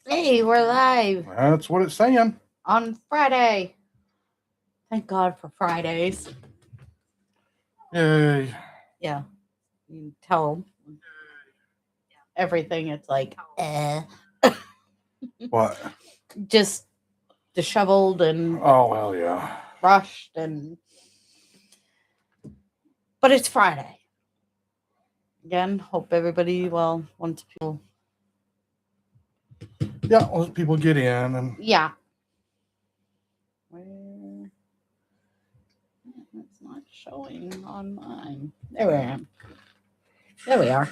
Hey, we're live That's what it's saying. on Friday. Thank God for Fridays. Yay. Yeah, you tell everything. It's like, What? just disheveled and Oh, well, yeah. rushed, but it's Friday. Again, hope everybody, once people, Yeah, let people get in. And yeah. Where? It's not showing on mine. There we are. There we are.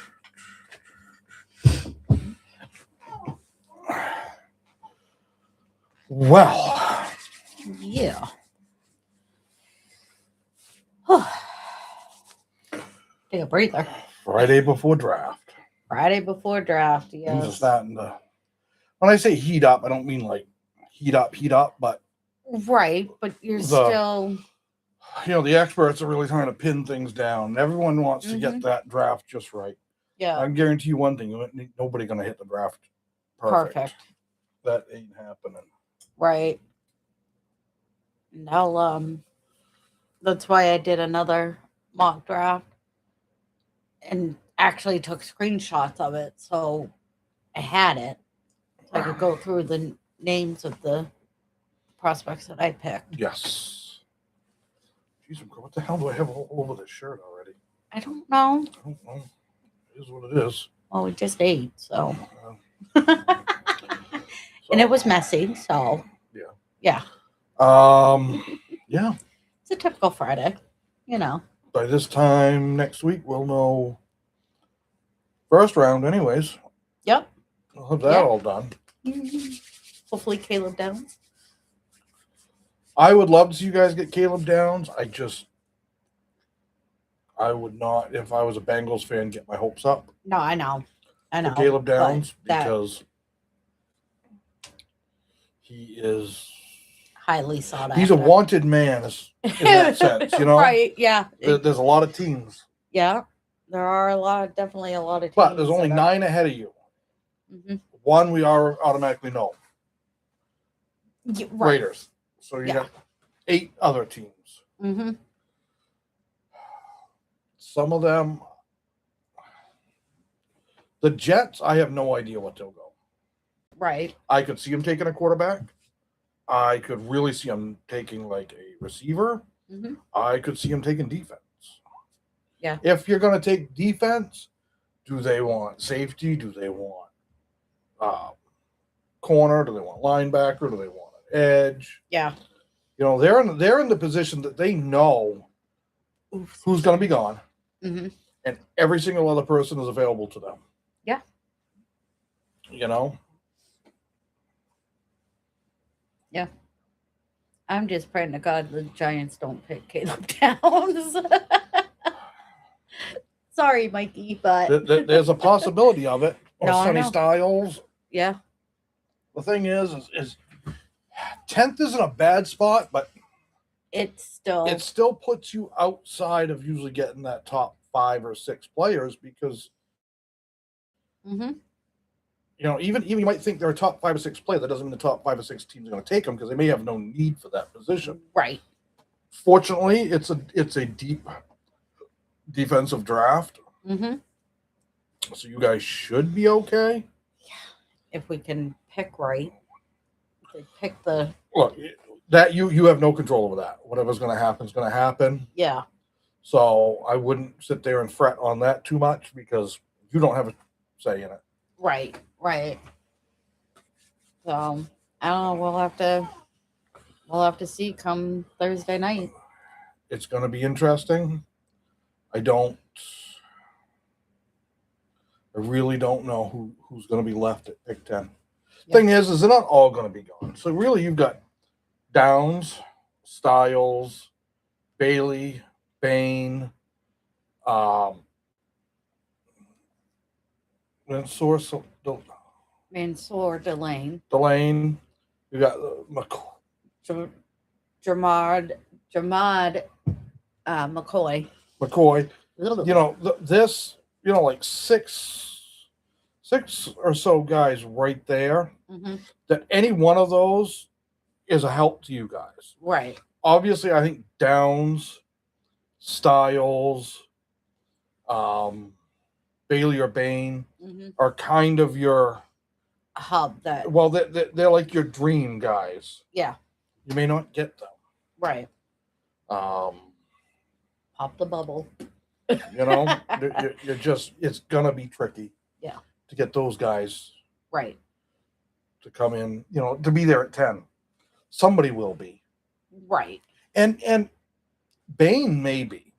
well, Yeah. Take a breather. Friday before draft. Friday before draft, Things are yes. starting to. When I say heat up, I don't mean like heat up, but Right, but you're still. the experts are really trying to pin things down. Everyone wants to get that draft just right. Yeah. I can guarantee you one thing: nobody going to hit the draft perfect. That ain't happening. Right. And that's why I did another mock draft and actually took screenshots of it, so I had it. So I could go through the names of the prospects that I picked. Yes. Jeez, what the hell do I have all over this shirt already? I don't know. I don't know. It is what it is. Well, we just ate, so. And it was messy, so. Yeah. Yeah. It's a typical Friday, By this time next week, we'll know first round, anyways. Yep. We'll have that all done. Hopefully, Caleb Downs. I would love to see you guys get Caleb Downs. I would not, if I was a Bengals fan, get my hopes up. No, I know. For Caleb Downs, because he is highly sought after. He's a wanted man in that sense, Right, yeah. There's a lot of teams. Yeah, there are definitely a lot of teams. But there's only 9 ahead of you. Mm-hmm. One we automatically know. Yeah, right. Raiders. So you got 8 other teams. Mm-hmm. Some of them, the Jets, I have no idea what they'll go. Right. I could see him taking a quarterback. I could really see him taking like a receiver. Mm-hmm. I could see him taking defense. Yeah. If you're going to take defense, do they want safety? Do they want corner? Do they want linebacker? Do they want an edge? Yeah. They're in the position that they know who's going to be gone, and every single other person is available to them. Yeah. Yeah. I'm just praying to God the Giants don't pick Caleb Downs. Sorry, Mikey, but there's a possibility of it. Or Sonny Styles. Yeah. The thing is 10th isn't a bad spot, but it still puts you outside of usually getting that top 5 or 6 players because even you might think they're a top 5 or 6 player. That doesn't mean the top 5 or 6 teams are going to take them because they may have no need for that position. Right. Fortunately, it's a deep defensive draft. So you guys should be okay. Yeah, if we can pick right. If they pick the look that you have no control over that. Whatever's going to happen is going to happen. Yeah. So I wouldn't sit there and fret on that too much because you don't have a say in it. Right. So I don't know. We'll have to see come Thursday night. It's going to be interesting. I really don't know who's going to be left at pick 10. Yeah. Thing is they're not all going to be gone. So really, you've got Downs, Styles, Bailey, Bain, Mansour Delane. You got Jamad McCoy. Like 6 6 or so guys right there. Hmm. That any one of those is a help to you guys. Right. Obviously, I think Downs, Styles, um, Bailey or Bain Hmm. are kind of your Hub that. well, they're like your dream guys. Yeah. You may not get them. Right. Um, Pop the bubble. you know, you're just it's gonna be tricky. Yeah. To get those guys Right. to come in, to be there at 10. Somebody will be. Right. And Bain may be.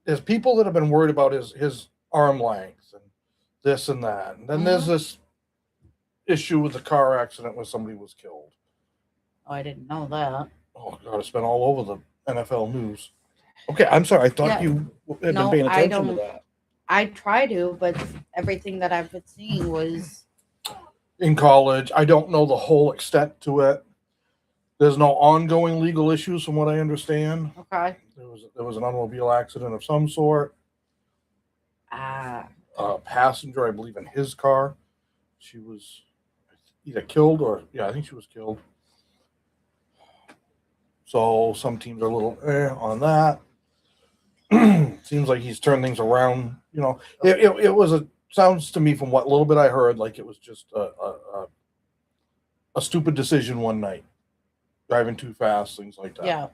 There's people that have been worried about his arm length and this and that. And then there's this issue with the car accident where somebody was killed. Oh, I didn't know that. Oh God, it's been all over the NFL news. Okay, I'm sorry. I thought you had been paying attention to that. I try to, but everything that I've been seeing was In college, I don't know the whole extent to it. There's no ongoing legal issues, from what I understand. okay. There was an automobile accident of some sort. Ah. A passenger, I believe, in his car. She was either killed or I think she was killed. So some teams are a little on that. Seems like he's turned things around. It was sounds to me from what little bit I heard like it was just a stupid decision one night, driving too fast, things like that. Yeah.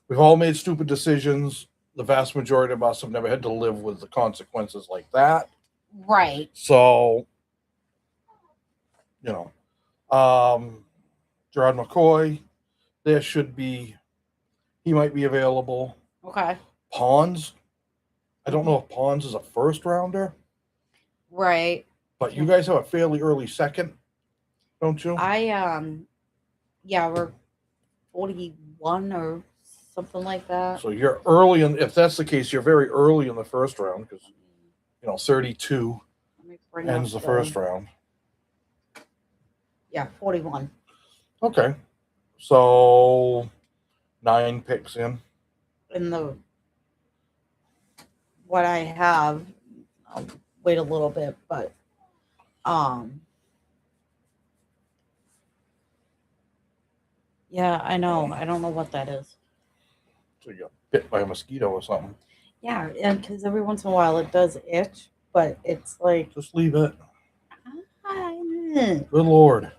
We've all made stupid decisions. The vast majority of us have never had to live with the consequences like that. Right. So, Gerard McCoy, he might be available. Okay. Pons, I don't know if Pons is a first rounder. Right. But you guys have a fairly early second, don't you? Yeah, we're 41 or something like that. So you're early if that's the case, you're very early in the first round because 32 ends the first round. Yeah, 41. Okay. So 9 picks in. In what I have, I'll wait a little bit, but yeah, I know. I don't know what that is. So you got bit by a mosquito or something. Yeah, and because every once in a while it does itch, but it's like Just leave it. Good Lord.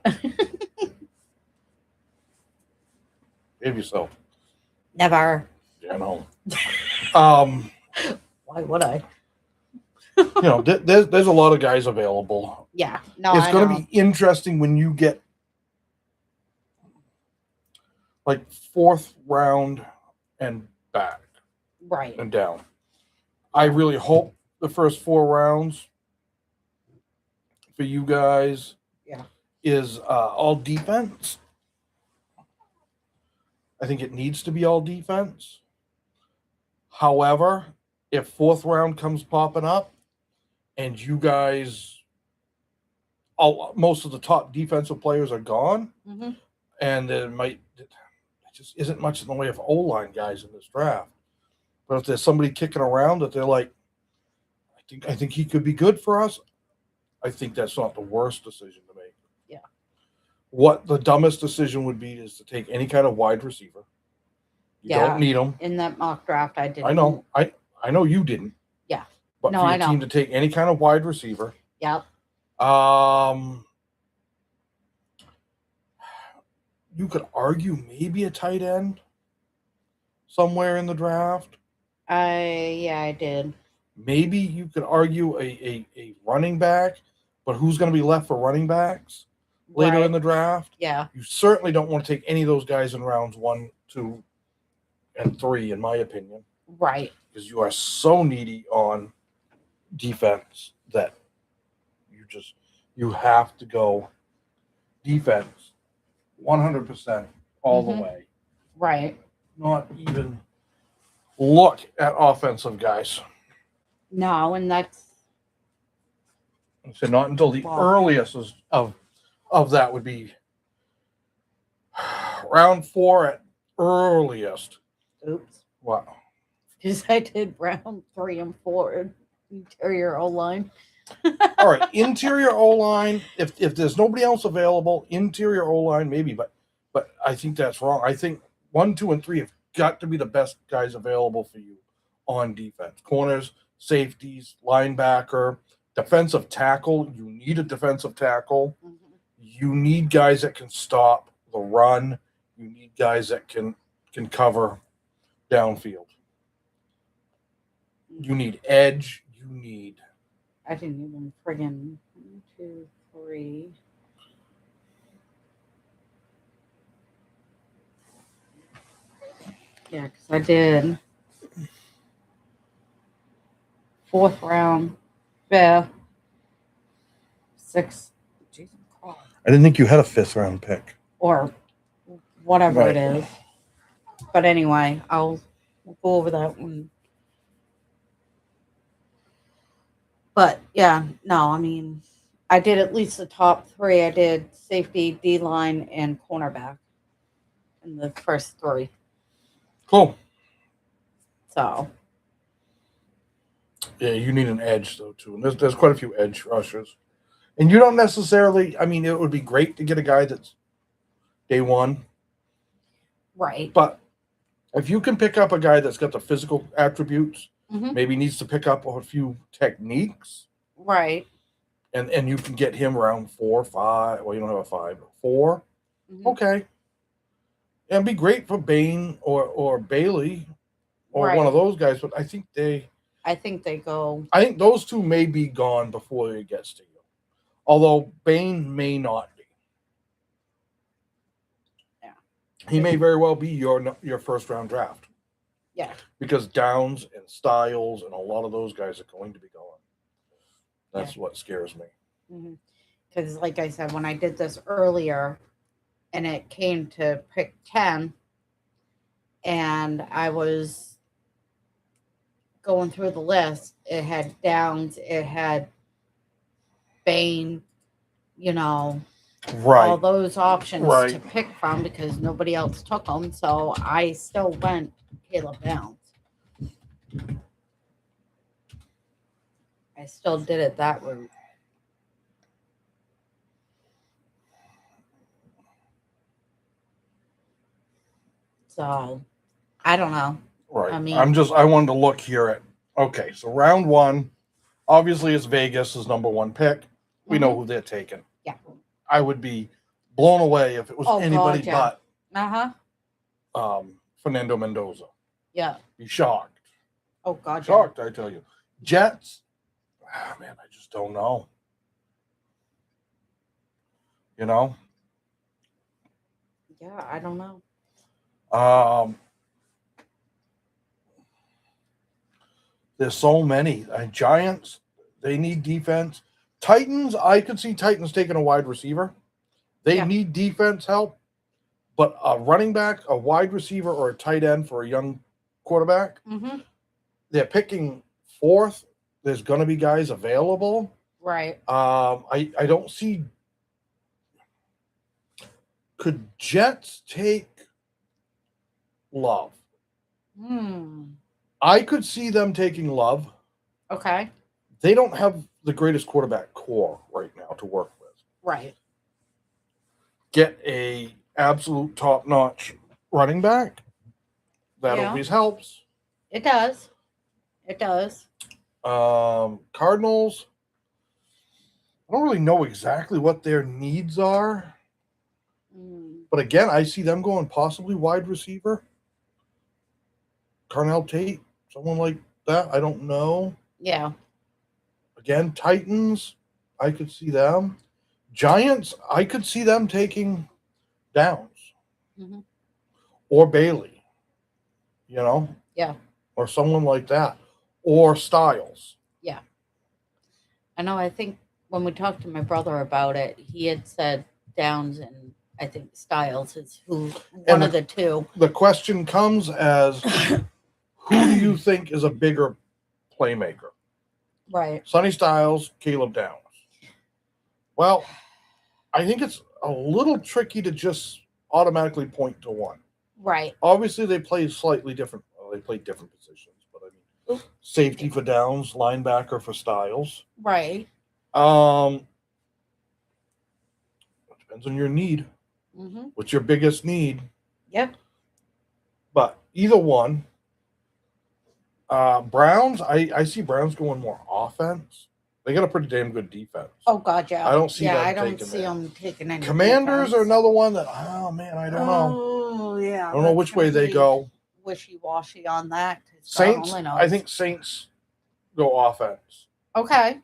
Save yourself. Never. Yeah, I know. Why would I? There's a lot of guys available. Yeah, no, it's going to be interesting when you get like 4th round and back, right, and down. I really hope the first 4 rounds for you guys, is all defense. I think it needs to be all defense. However, if 4th round comes popping up, and you guys, most of the top defensive players are gone, and there just isn't much in the way of O-line guys in this draft. But if there's somebody kicking around that they're like, I think he could be good for us, I think that's not the worst decision to make. Yeah. What the dumbest decision would be is to take any kind of wide receiver. You don't need them. In that mock draft, I didn't. I know. I know you didn't. Yeah. But for your team to take any kind of wide receiver. Yep. You could argue maybe a tight end somewhere in the draft. I did. Maybe you could argue a running back, but who's going to be left for running backs later in the draft? Yeah. You certainly don't want to take any of those guys in rounds 1, 2, and 3, in my opinion. Right. Because you are so needy on defense that you have to go defense 100% all the way. Right. Not even look at offensive guys. No, and that's so not until the earliest of that would be round 4 at earliest. Oops. Wow. Because I did round 3 and 4 interior O-line. All right, interior O line. If there's nobody else available, interior O line maybe, but I think that's wrong. I think 1, 2, and 3 have got to be the best guys available for you on defense. Corners, safeties, linebacker, defensive tackle. You need a defensive tackle. Mhm. You need guys that can stop the run. You need guys that can cover downfield. You need edge. You need. I didn't even friggin' 1, 2, 3. Yeah, because I did 4th round, 5th, 6th. Jesus Christ. I didn't think you had a 5th round pick. Or whatever Right. it is. But anyway, I'll go over that one. But yeah, no, I mean, I did at least the top 3. I did safety, D line, and cornerback in the first 3. Cool. So Yeah, you need an edge though too, and there's quite a few edge rushers, and you don't necessarily. I mean, it would be great to get a guy that's day one, right. but if you can pick up a guy that's got the physical attributes, Mhm. maybe needs to pick up a few techniques, Right. and you can get him around 4, 5. Well, you don't have a 5, 4. Mhm. Okay, and it'd be great for Bain or Bailey or one Right. of those guys, but I think they go. I think those two may be gone before it gets to you. Although Bain may not be. Yeah. He may very well be your first round draft. Yeah. Because Downs and Styles and a lot of those guys are going to be gone. That's what scares me. Because, like I said, when I did this earlier, and it came to pick 10, and I was going through the list, it had Downs, it had Bain, all Right. those options to Right. pick from because nobody else took them. So I still went Caleb Downs. I still did it that route. So I don't know. Right. I mean- I wanted to look here at, okay, so round 1, obviously it's Vegas is number 1 pick. We know who they're taking. Yeah. I would be blown away if it was Oh, anybody God, yeah. Uh-huh. but Fernando Mendoza. Yeah. Be shocked. Oh, God, Shocked, I tell you. Jets, man, I just don't know. You know? Yeah, I don't know. There's so many. Giants, they need defense. Titans, I could see Titans taking a wide receiver. They need defense help, but a running back, a wide receiver, or a tight end for a young quarterback, they're picking 4th. There's going to be guys available. Right. I don't see. Could Jets take Love? I could see them taking Love. Okay. They don't have the greatest quarterback core right now to work with. Right. Get a absolute top-notch running back. That always helps. It does. It does. Cardinals, I don't really know exactly what their needs are. But again, I see them going possibly wide receiver. Carnell Tate, someone like that. I don't know. Yeah. Again, Titans, I could see them. Giants, I could see them taking Downs. Or Bailey. Yeah. Or someone like that. Or Styles. Yeah. I know. I think when we talked to my brother about it, he had said Downs and I think Styles is one of the two. The question comes as, who do you think is a bigger playmaker? Right. Sonny Styles, Caleb Downs. Well, I think it's a little tricky to just automatically point to one. Right. Obviously, they play slightly different. Well, they play different positions, but I mean, safety for Downs, linebacker for Styles. Right. Depends on your need. Mm-hmm. What's your biggest need? Yep. But either one. Browns, I see Browns going more offense. They got a pretty damn good defense. Oh God, yeah. I don't see them I don't taking see that. them taking any. Commanders defense. are another one that, oh man, I don't know. Oh yeah. I don't know which way they go. Wishy-washy on that. Saints, I think Saints go offense. Okay.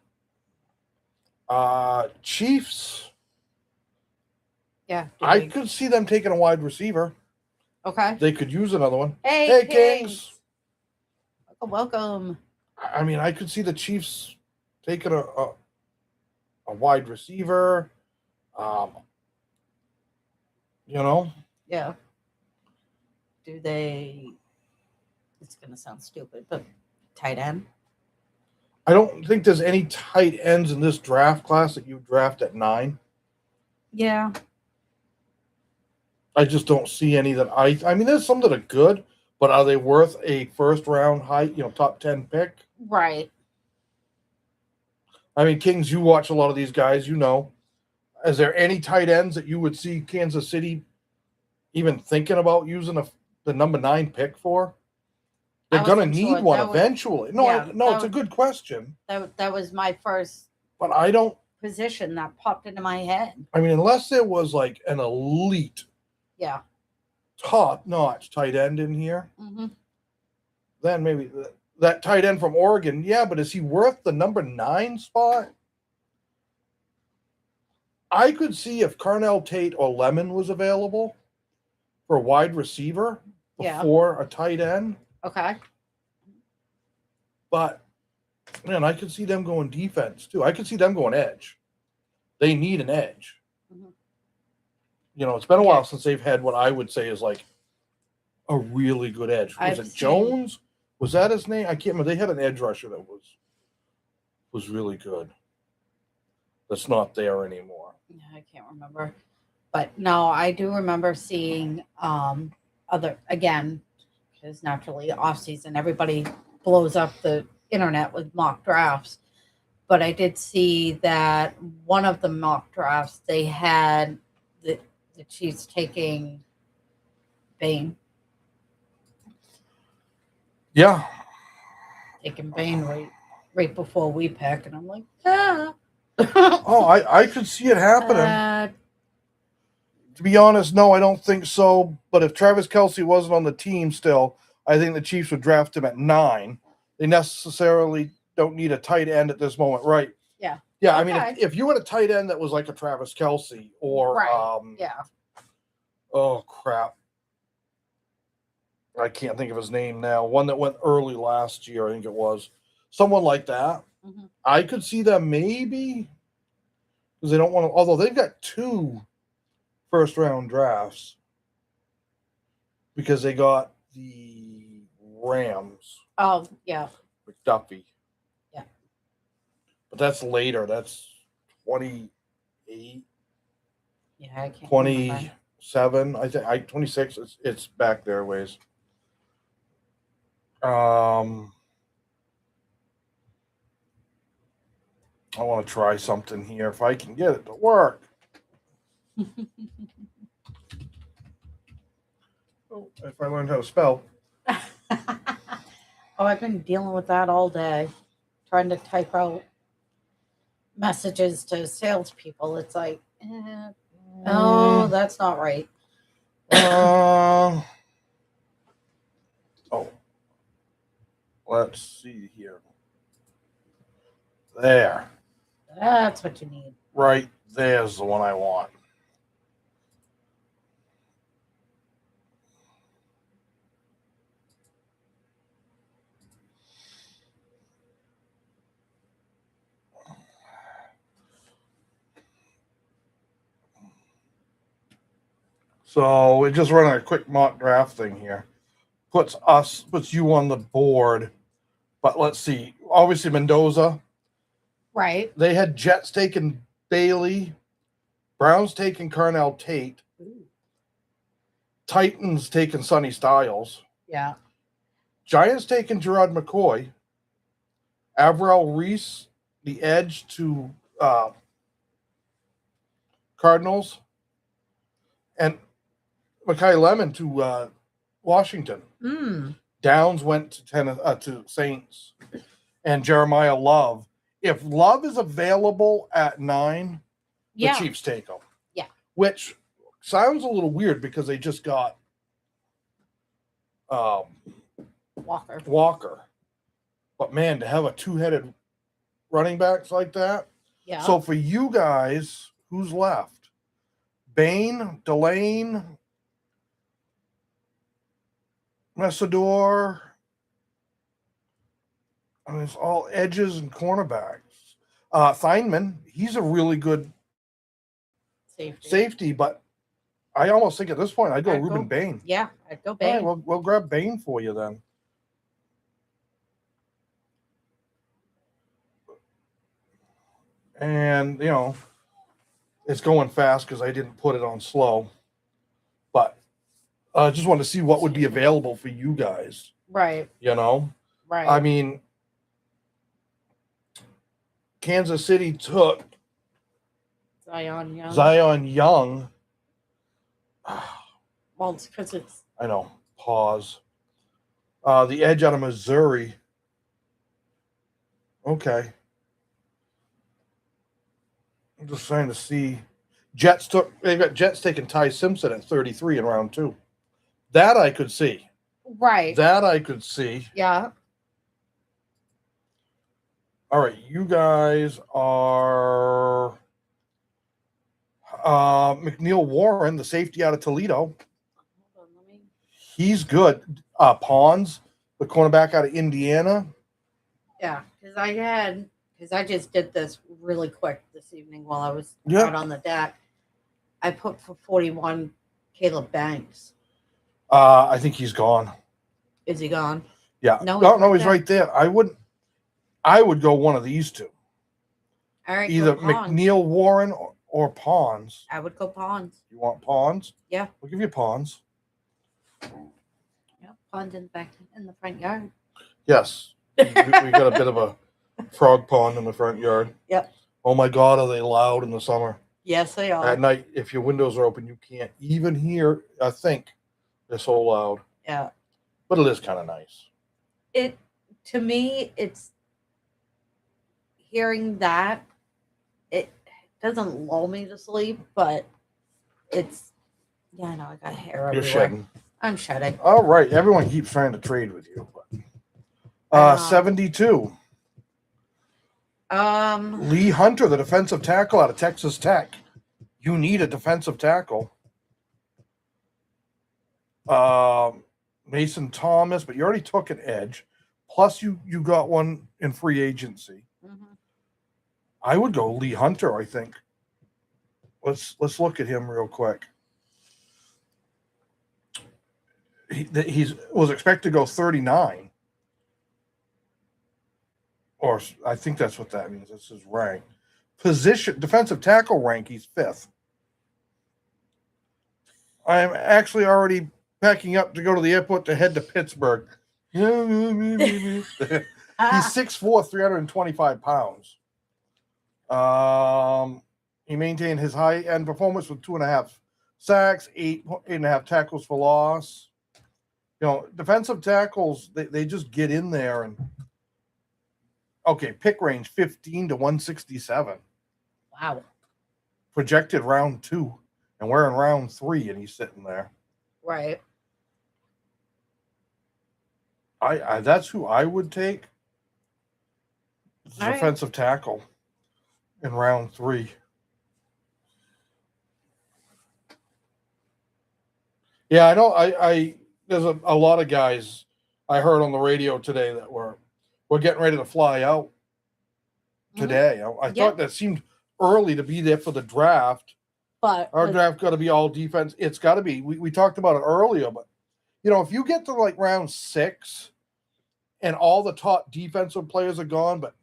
Chiefs. Yeah. I could see them taking a wide receiver. Okay. They could use another one. Hey Kings. Welcome. I mean, I could see the Chiefs taking a wide receiver. Yeah. Do they? It's gonna sound stupid, but tight end. I don't think there's any tight ends in this draft class that you draft at 9. Yeah. I just don't see any that I mean, there's some that are good, but are they worth a first round top 10 pick? Right. I mean, Kings, you watch a lot of these guys, Is there any tight ends that you would see Kansas City even thinking about using the number 9 pick for? They're going to need one eventually. It's a good question. That was my first position that popped into my head. I mean, unless there was like an elite top-notch tight end in here, then maybe that tight end from Oregon, but is he worth the number 9 spot? I could see if Carnell Tate or Lemon was available for a wide receiver before a tight end. Okay. But, man, I could see them going defense, too. I could see them going edge. They need an edge. It's been a while since they've had what I would say is like a really good edge. Was it Jones? Was that his name? I can't remember. They had an edge rusher that was really good. That's not there anymore. I can't remember. But no, I do remember seeing because naturally off season everybody blows up the internet with mock drafts. But I did see that one of the mock drafts they had the Chiefs taking Bain. Yeah. Taking Bain right before we pick, and I'm like, ah. I could see it happening. To be honest, no, I don't think so. But if Travis Kelce wasn't on the team still, I think the Chiefs would draft him at 9. They necessarily don't need a tight end at this moment, right? Yeah. Yeah, okay. I mean, if you had a tight end that was like a Travis Kelce or oh crap, I can't think of his name now. One that went early last year, I think it was someone like that. I could see them maybe because they don't want to. Although they've got 2 first-round drafts because they got the Rams. Oh yeah, McDuffie. Yeah, but that's later. That's 28. Yeah, I can't. 27. I think 26. It's back there ways. I want to try something here if I can get it to work. If I learned how to spell. I've been dealing with that all day, trying to type out messages to salespeople. It's like, no, that's not right. Let's see here. There. That's what you need. Right there's the one I want. So we're just running a quick mock draft thing here. Puts you on the board. But let's see. Obviously Mendoza. Right. They had Jets taking Bailey. Browns taking Carnell Tate. Ooh. Titans taking Sonny Styles. Yeah. Giants taking Gerard McCoy. Avril Reese, the edge to Cardinals, and Mackay Lemon to Washington. Downs went to Saints, and Jeremiah Love. If Love is available at 9, the Chiefs take him. Yeah. Which sounds a little weird because they just got Walker. But man, to have a two-headed running backs like that. Yeah. So for you guys, who's left? Bain, Delane, Messador. I mean, it's all edges and cornerbacks. Theinman, he's a really good safety, but I almost think at this point I'd go Ruben Bain. Yeah, I'd go Bain. All right, we'll grab Bain for you then. And, it's going fast because I didn't put it on slow. But I just wanted to see what would be available for you guys. Right. Right. I mean, Kansas City took Zion Young. Well, it's because it's... I know. Pause. The edge out of Missouri. Okay. I'm just trying to see. They've got Jets taking Ty Simpson at 33 in round 2. That I could see. Right. That I could see. Yeah. All right, you guys are McNeil Warren, the safety out of Toledo. Hold on, He's good. Pons, the cornerback out of Indiana. Yeah, because I just did this really quick this evening while I was out on the deck. I put for 41 Caleb Banks. I think he's gone. Is he gone? Yeah. No, he's right there. I would go one of these two. All right. Either McNeil Warren or Pons. I would go Pons. You want Pons? Yeah. We'll give you Pons. Yeah, Pons in the front yard. Yes. we got a bit of a frog pond in the front yard. Yep. Oh my God, are they loud in the summer? Yes, they are. At night, if your windows are open, you can't even hear. I think they're so loud. Yeah. But it is kind of nice. To me, it's hearing that. It doesn't lull me to sleep, but it's. Yeah, I know. I got hair everywhere. You're shedding. I'm shedding. All right. Everyone keeps trying to trade with you. 72. Lee Hunter, the defensive tackle out of Texas Tech. You need a defensive tackle. Mason Thomas, but you already took an edge. Plus, you got one in free agency. Mm-hmm. I would go Lee Hunter, I think. Let's look at him real quick. He was expected to go 39. Or I think that's what that means. That's his rank. Position, defensive tackle rank, he's 5th. I'm actually already packing up to go to the airport to head to Pittsburgh. He's 6'4", 325 pounds. He maintained his high-end performance with 2.5 sacks, 8.5 tackles for loss. Defensive tackles, they just get in there and pick range 15 to 167. Wow. Projected round 2, and we're in round 3, and he's sitting there. Right. I that's who I would take. Defensive tackle in round 3. Yeah, I know. I there's a lot of guys I heard on the radio today that were getting ready to fly out today. I thought that seemed early to be there for the draft. But our draft got to be all defense. It's got to be. We talked about it earlier, but if you get to like round 6 and all the top defensive players are gone, but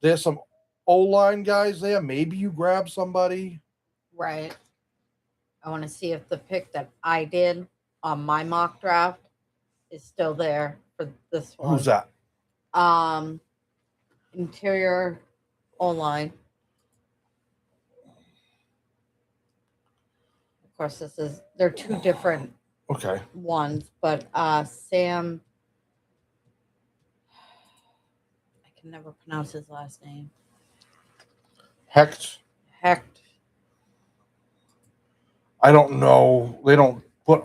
there's some O-line guys there, maybe you grab somebody. Right. I want to see if the pick that I did on my mock draft is still there for this one. Who's that? Interior O-line. Of course, they're two different Okay. ones, but Sam, I can never pronounce his last name. Hecht. Hecht. I don't know. They don't put,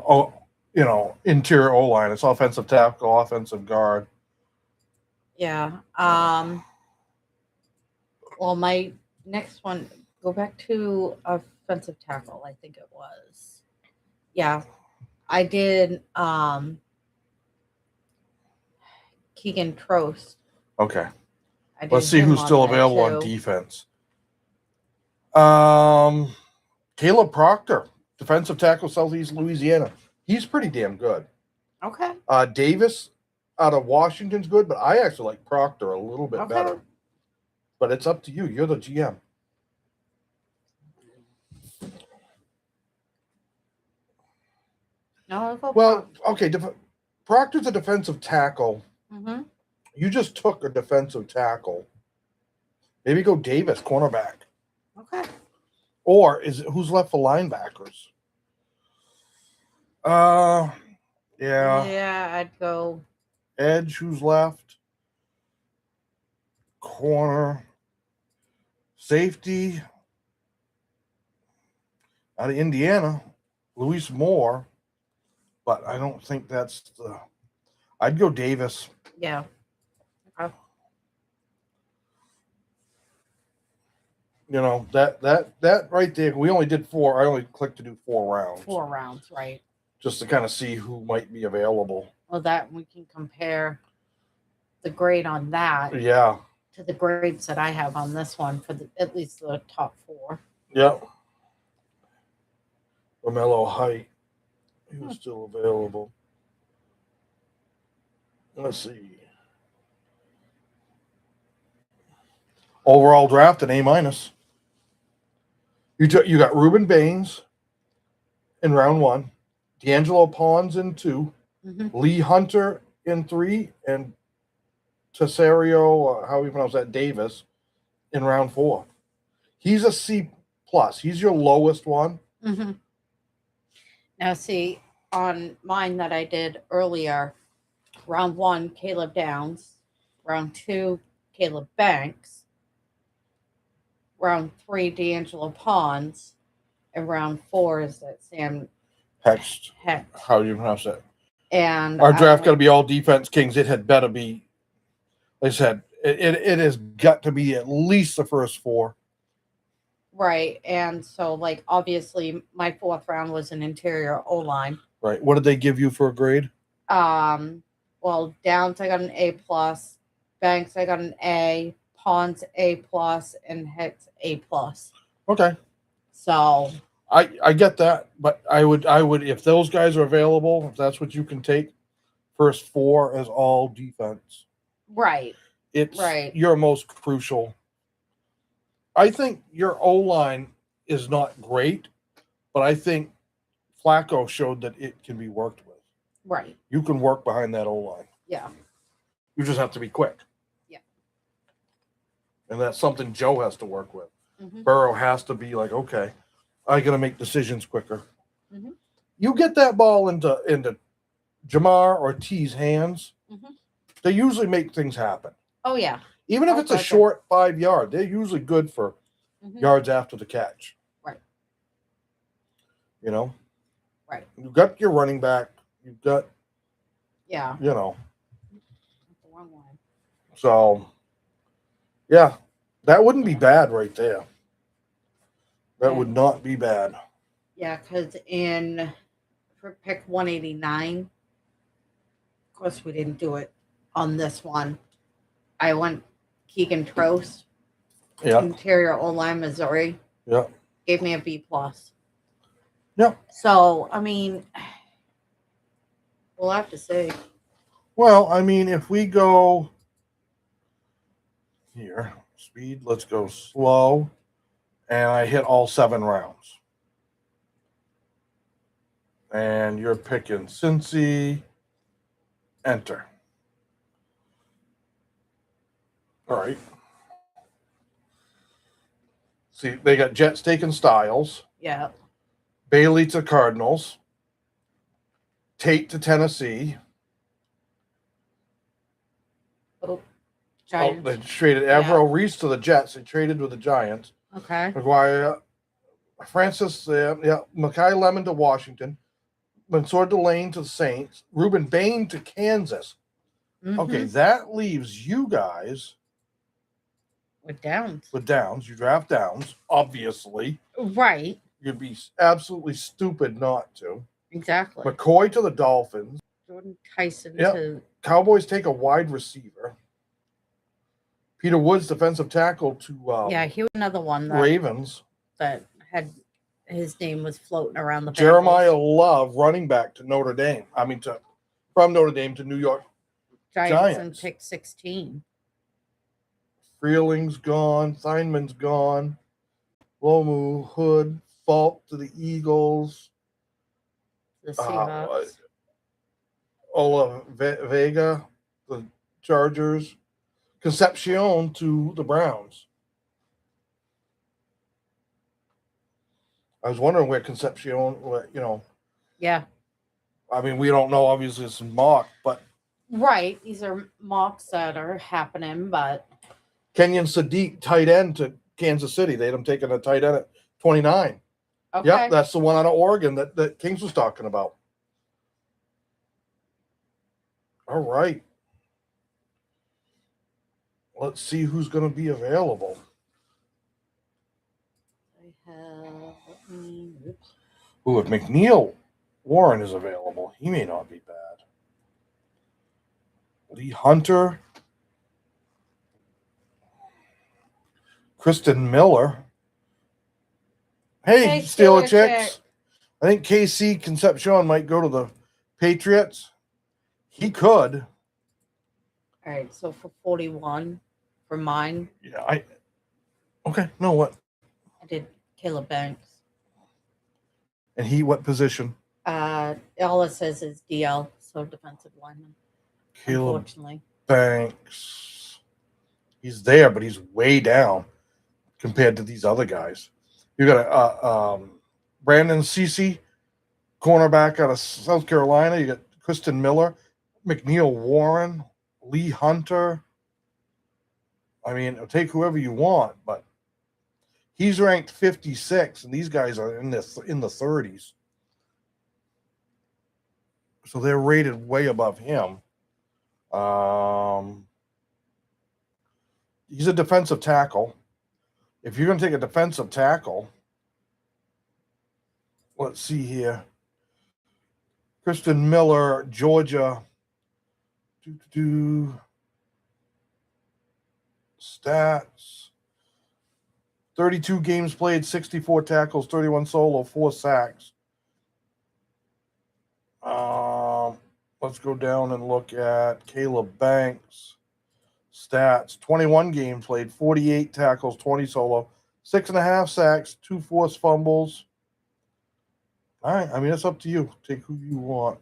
interior O line. It's offensive tackle, offensive guard. Yeah. Well, my next one, go back to offensive tackle. I think it was. Yeah, I did. Keegan Trost. Okay. I did Let's see him who's on still there available on too. defense. Caleb Proctor, defensive tackle, Southeast Louisiana. He's pretty damn good. Okay. Davis out of Washington's good, but I actually like Proctor a little bit Okay. better. But it's up to you. You're the GM. No, I'll go Well, okay. Proctor's a defensive tackle. Mm-hmm. You just took a defensive tackle. Maybe go Davis, cornerback. Okay. Or who's left for linebackers? Yeah. Yeah, I'd go Edge, who's left? Corner. Safety. Out of Indiana, Luis Moore. But I don't think that's the. I'd go Davis. Yeah. Okay. That right there. We only did 4. I only clicked to do 4 rounds. 4 rounds, right? Just to kind of see who might be available. Well, that we can compare the grade on that Yeah. to the grades that I have on this one for at least the top 4. Yep. Romello Height. Who's still available? Let's see. Overall draft an A-. You got Reuben Baines in round 1, D'Angelo Pons in 2, Lee Hunter in 3, and Tesario, how do you pronounce that, Davis, in round 4. He's a C+. He's your lowest one. Mm-hmm. Now, see, on mine that I did earlier, round 1, Caleb Downs. Round 2, Caleb Banks. Round 3, D'Angelo Pons. And round 4 is that Sam Hecht. Hecht. How do you pronounce that? And our draft got to be all defense kings. It had better be, like I said, it has got to be at least the first 4. Right. And so, like, obviously, my 4th round was an interior O-line. Right. What did they give you for a grade? Well, Downs, I got an A+. Banks, I got an A. Pons, A+. And Hecht, A+. Okay. So I get that, but I would if those guys are available, if that's what you can take, first 4 as all defense. Right. It's right. Your most crucial. I think your O-line is not great, but I think Flacco showed that it can be worked with. Right. You can work behind that O-line. Yeah. You just have to be quick. Yeah. And that's something Joe has to work with. Mm-hmm. Burrow has to be like, okay, I got to make decisions quicker. Mm-hmm. You get that ball into Jamar or T's hands, they usually make things happen. Oh, yeah. Even if it's a short 5 yard, they're usually good for yards after the catch. Right. You know? Right. You've got your running back. You've got, yeah. You know. That's the wrong one. So, yeah, that wouldn't be bad right there. That would not be bad. Yeah, because for pick 189, of course, we didn't do it on this one. I went Keegan Trost, interior O-line, Missouri. Yeah. Gave me a B+. Yeah. So, I mean, we'll have to see. Well, I mean, if we go here, speed, let's go slow, and I hit all 7 rounds. And you're picking Cincy, enter. All right. See, they got Jets taking Styles. Yeah. Bailey to Cardinals. Tate to Tennessee. Oh, Oh, they Giants. traded Avril Reese to the Jets. They traded with the Giants. Okay. McGuire, Francis, Mackay Lemon to Washington. Mansour Delane to the Saints. Ruben Bain to Kansas. Mhm. Okay, that leaves you guys With Downs. with Downs. You draft Downs, obviously. Right. You'd be absolutely stupid not to. Exactly. McCoy to the Dolphins. Jordan Tyson Yep. to Cowboys take a wide receiver. Peter Woods, defensive tackle to he was another one that, Ravens. that had his name was floating around the Jeremiah Bengals. Love, running back to Notre Dame. From Notre Dame to New York Giants and Giants. pick 16. Freeling's gone. Steinman's gone. Lomu, Hood, Falk to the Eagles. The Seahawks. Ola Vega, the Chargers. Concepcion to the Browns. I was wondering where Concepcion, Yeah. I mean, we don't know. Obviously, it's mock, but Right. These are mocks that are happening, but Kenyon Sadiq, tight end to Kansas City. They had him taking a tight end at 29. okay. Yep, that's the one out of Oregon that Kings was talking about. All right. Let's see who's going to be available. I have. Ooh, if McNeil Warren is available, he may not be bad. Lee Hunter. Kristen Miller. Hey, Steeler Chicks. I think KC Concepcion might go to the Patriots. He could. All right. So for 41, for mine, Yeah, okay, no, what? I did Caleb Banks. And he, what position? All it says is DL, so defensive lineman. Caleb Unfortunately. Banks. He's there, but he's way down compared to these other guys. You got Brandon Cece, cornerback out of South Carolina. You got Kristen Miller, McNeil Warren, Lee Hunter. I mean, take whoever you want, but he's ranked 56, and these guys are in the 30s. So they're rated way above him. He's a defensive tackle. If you're going to take a defensive tackle, let's see here. Kristen Miller, Georgia. Stats. 32 games played, 64 tackles, 31 solo, 4 sacks. Let's go down and look at Caleb Banks. Stats. 21 games played, 48 tackles, 20 solo, 6.5 sacks, 2 forced fumbles. All right. I mean, it's up to you. Take who you want.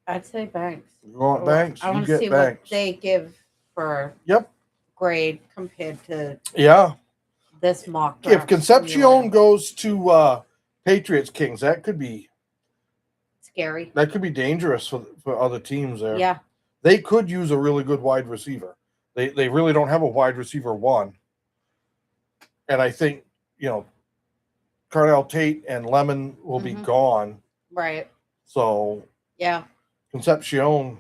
I'd say Banks. You want Banks? I want to see Banks. what they give for grade compared to this mock draft. If Concepcion goes to Patriots Kings, that could be scary. That could be dangerous for other teams there. Yeah. They could use a really good wide receiver. They really don't have a wide receiver one. And I think, Cardell Tate and Lemon will be gone. Right. So yeah, Concepcion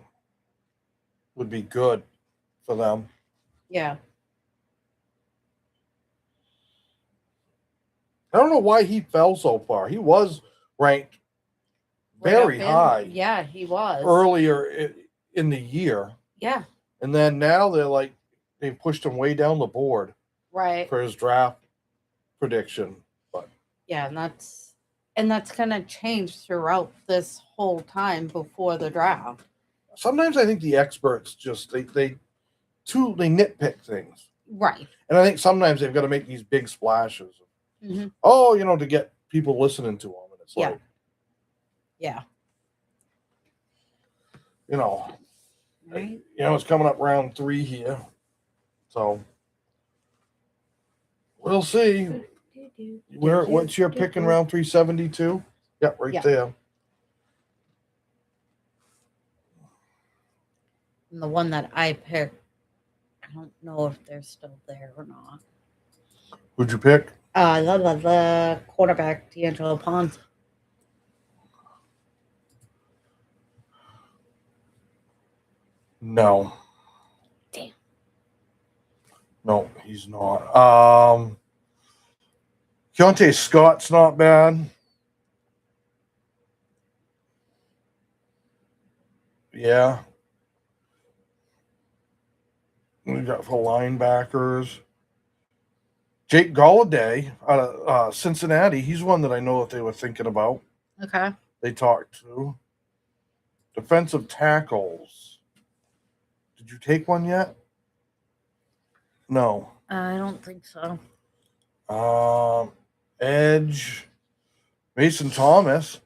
would be good for them. Yeah. I don't know why he fell so far. He was ranked very high. Yeah, he was. Earlier in the year. Yeah. And then now they pushed him way down the board. Right. For his draft prediction. But yeah, and that's gonna change throughout this whole time before the draft. Sometimes I think the experts just they nitpick things. Right. And I think sometimes they've got to make these big splashes. Mm-hmm. Oh, to get people listening to them. And it's like, yeah. Right. It's coming up round 3 here. So we'll see. What's your pick in round 372? Yep, right there. And the one that I picked, I don't know if they're still there or not. Who'd you pick? The quarterback, D'Angelo Pons. No. Damn. No, he's not. Keontae Scott's not bad. Yeah. We got for linebackers. Jake Galladay out of Cincinnati. He's one that I know that they were thinking about. Okay. They talked to. Defensive tackles. Did you take one yet? No. I don't think so. Edge. Mason Thomas.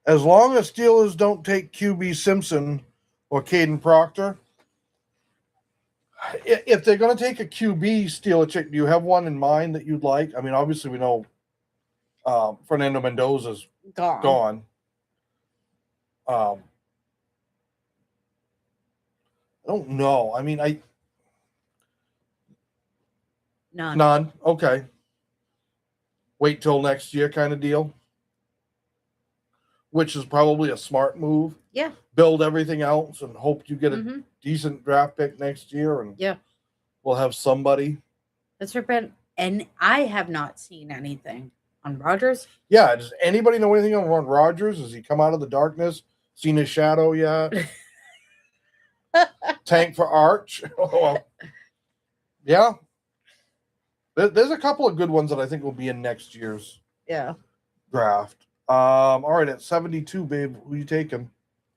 As long as Steelers don't take QB Simpson or Caden Proctor, if they're going to take a QB Steeler chick, do you have one in mind that you'd like? I mean, obviously we know Fernando Mendoza's gone. I don't know. I mean, None. Okay. Wait till next year kind of deal. Which is probably a smart move. Yeah. Build everything else and hope you get a decent draft pick next year, and we'll have somebody. That's been, and I have not seen anything on Rodgers. Yeah. Does anybody know anything on Rodgers? Has he come out of the darkness? Seen his shadow yet? Tank for Arch. Yeah. There's a couple of good ones that I think will be in next year's draft. All right, at 72, babe, who you taking?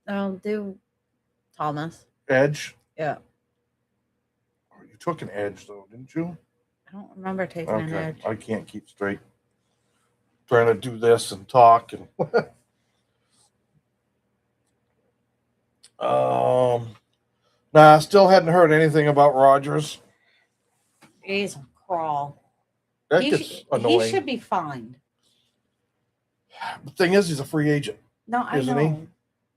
I'll do Thomas. Edge? Yeah. You took an edge, though, didn't you? I don't remember taking an edge. I can't keep straight. Trying to do this and talk. And nah, still hadn't heard anything about Rodgers. He's a crawl. That gets annoying. He should be fined. The thing is, he's a free agent. No, I isn't know. he?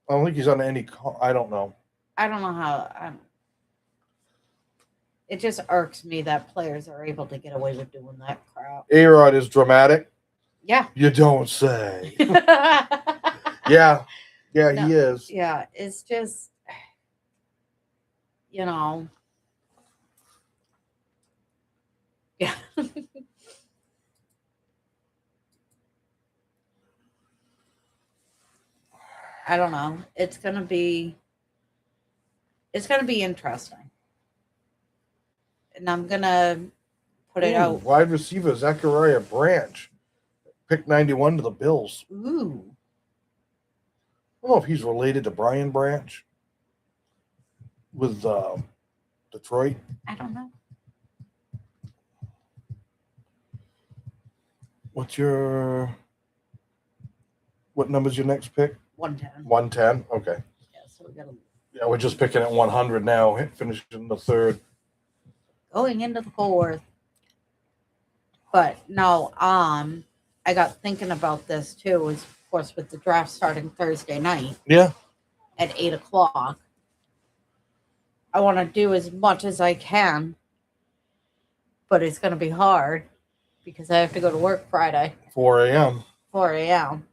I don't think he's on any. I don't know. I don't know how. It just irks me that players are able to get away with doing that crap. A-Rod is dramatic. Yeah. You don't say. Yeah. Yeah, no, he is. Yeah, it's just, Yeah. I don't know. It's gonna be interesting. And I'm gonna put it out. Wide receiver Zachariah Branch. Pick 91 to the Bills. Ooh. I don't know if he's related to Brian Branch with Detroit. I don't know. What number's your next pick? 110. 110? Okay. Yeah, so we gotta. Yeah, we're just picking at 100 now, finishing the third. Going into the fourth. But no, I got thinking about this too, of course, with the draft starting Thursday night. Yeah. At 8:00. I want to do as much as I can, but it's going to be hard because I have to go to work Friday. 4 a.m. 4 a.m.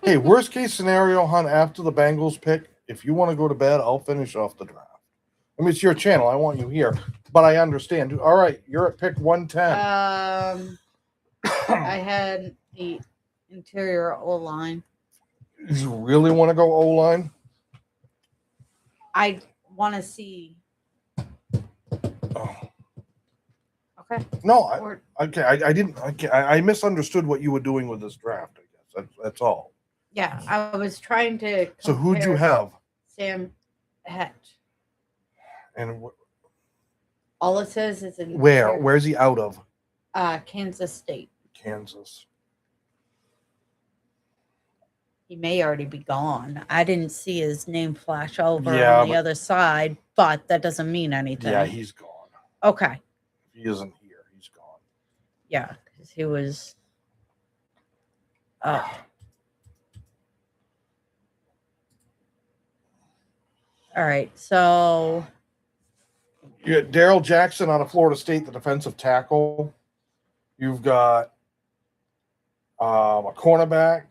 Hey, worst case scenario, hon, after the Bengals pick, if you want to go to bed, I'll finish off the draft. I mean, it's your channel. I want you here. But I understand. All right, you're at pick 110. I had the interior O-line. You really want to go O-line? I want to see. Oh. Okay. No, I didn't. I misunderstood what you were doing with this draft. I guess that's all. Yeah, I was trying to. So who'd you have? Sam Hatch. And all it says is in where's he out of? Kansas State. Kansas. He He may already be gone. I didn't see his name flash over Yeah, on the but other side, but that doesn't mean yeah, anything. he's gone. Okay. If he isn't here, he's gone. Yeah, because he was up. All right, so You got Daryl Jackson out of Florida State, the defensive tackle. You've got a cornerback,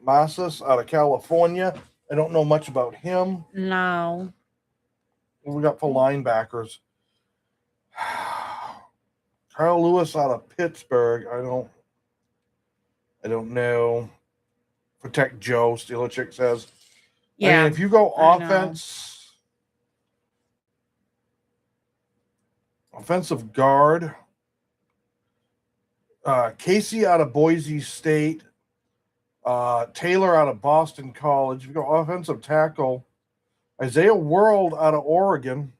Massas out of California. I don't know much about him. no. What we got for linebackers? Carl Lewis out of Pittsburgh. I don't know. Protect Joe, Steelchick says. Yeah. I mean, if you go offensive guard, Casey out of Boise State, Taylor out of Boston College. If you go offensive tackle, Isaiah World out of Oregon.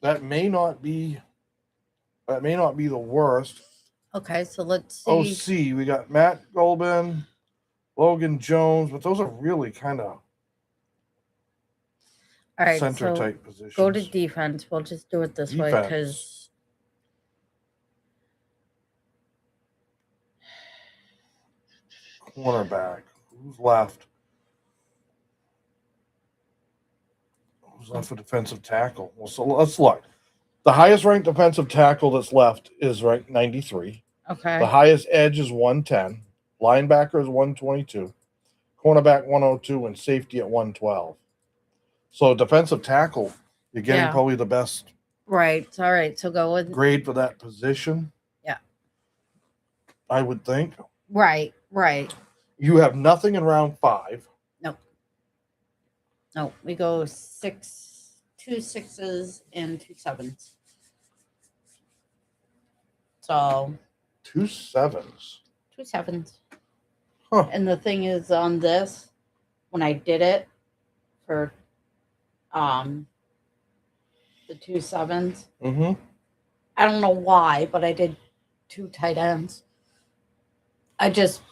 That may not be the worst. Okay, so let's see. OC, we got Matt Golbin, Logan Jones, but those are really kind of All right, center so type positions. go to defense. We'll just do it this way because cornerback. Who's left? Who's left for defensive tackle? Well, so let's look. The highest ranked defensive tackle that's left is ranked 93. okay. The highest edge is 110. Linebacker is 122. Cornerback 102 and safety at 112. So defensive tackle, you're getting probably the best Right. All right. So go with grade for that position. Yeah. I would think. Right. Right. You have nothing in round 5. No, we go 2 6s and 2 7s. So 2 7s. 2 7s. Huh. And the thing is, on this, when I did it for the 2 7s, I don't know why, but I did 2 tight ends. I just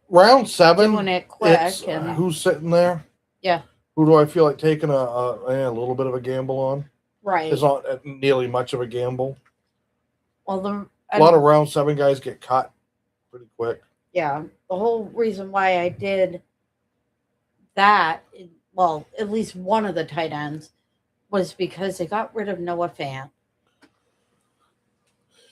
round 7 doing it quick. And who's sitting there? Yeah. Who do I feel like taking a little bit of a gamble on? Right. It's not nearly much of a gamble. Well, a lot of round 7 guys get cut pretty quick. Yeah. The whole reason why I did that, well, at least one of the tight ends, was because they got rid of Noah Fant.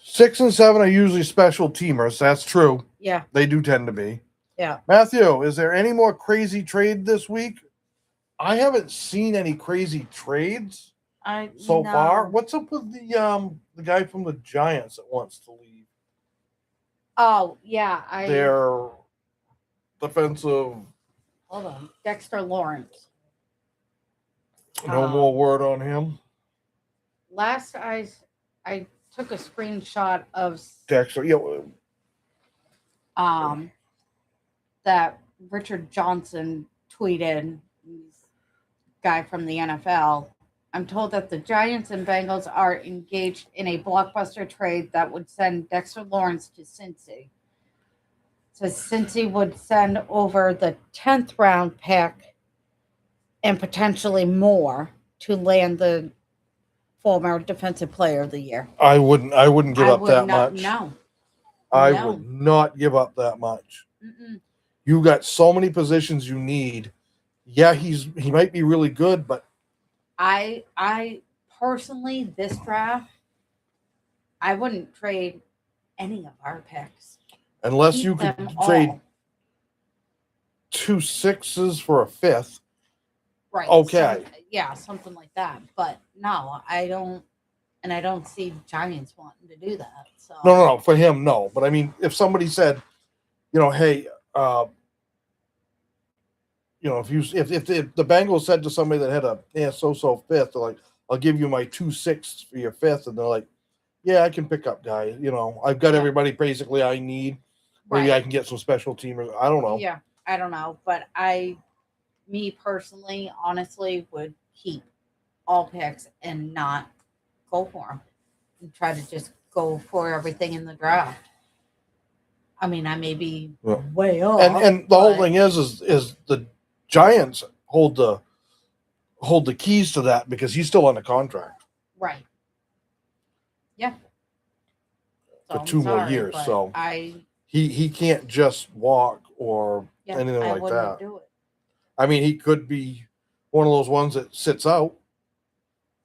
6 and 7 are usually special teamers. That's true. Yeah. They do tend to be. Yeah. Matthew, is there any more crazy trade this week? I haven't seen any crazy trades so far. What's up with the guy from the Giants that wants to leave? Oh, yeah. Their defensive. Hold on. Dexter Lawrence. No more word on him. Last I took a screenshot of Dexter. Yeah. that Richard Johnson tweeted. Guy from the NFL. I'm told that the Giants and Bengals are engaged in a blockbuster trade that would send Dexter Lawrence to Cincy. So Cincy would send over the 10th round pick and potentially more to land the former defensive player of the year. I wouldn't give up that much. No. I would not give up that much. You got so many positions you need. Yeah, he might be really good, but I personally, this draft, I wouldn't trade any of our picks unless you could trade 2 6s for a 5th. Right. Okay. Something like that. But no, I don't, and I don't see Giants wanting to do that. So no, for him, no. But I mean, if somebody said, hey, if the Bengals said to somebody that had a so-so 5th, they're like, I'll give you my 2 6s for your 5th, and they're like, yeah, I can pick up guys. I've got everybody basically I need. Maybe I can get some special teamers. I don't know. Yeah, I don't know, but me personally, honestly, would keep all picks and not go for them and try to just go for everything in the draft. I mean, I may be Yeah. way off. And the whole but- thing is the Giants hold the keys to that because he's still under contract Right. Yeah. for I'm 2 more sorry, years. but So I he can't just walk or anything I like wouldn't that. do it. I mean, he could be one of those ones that sits out,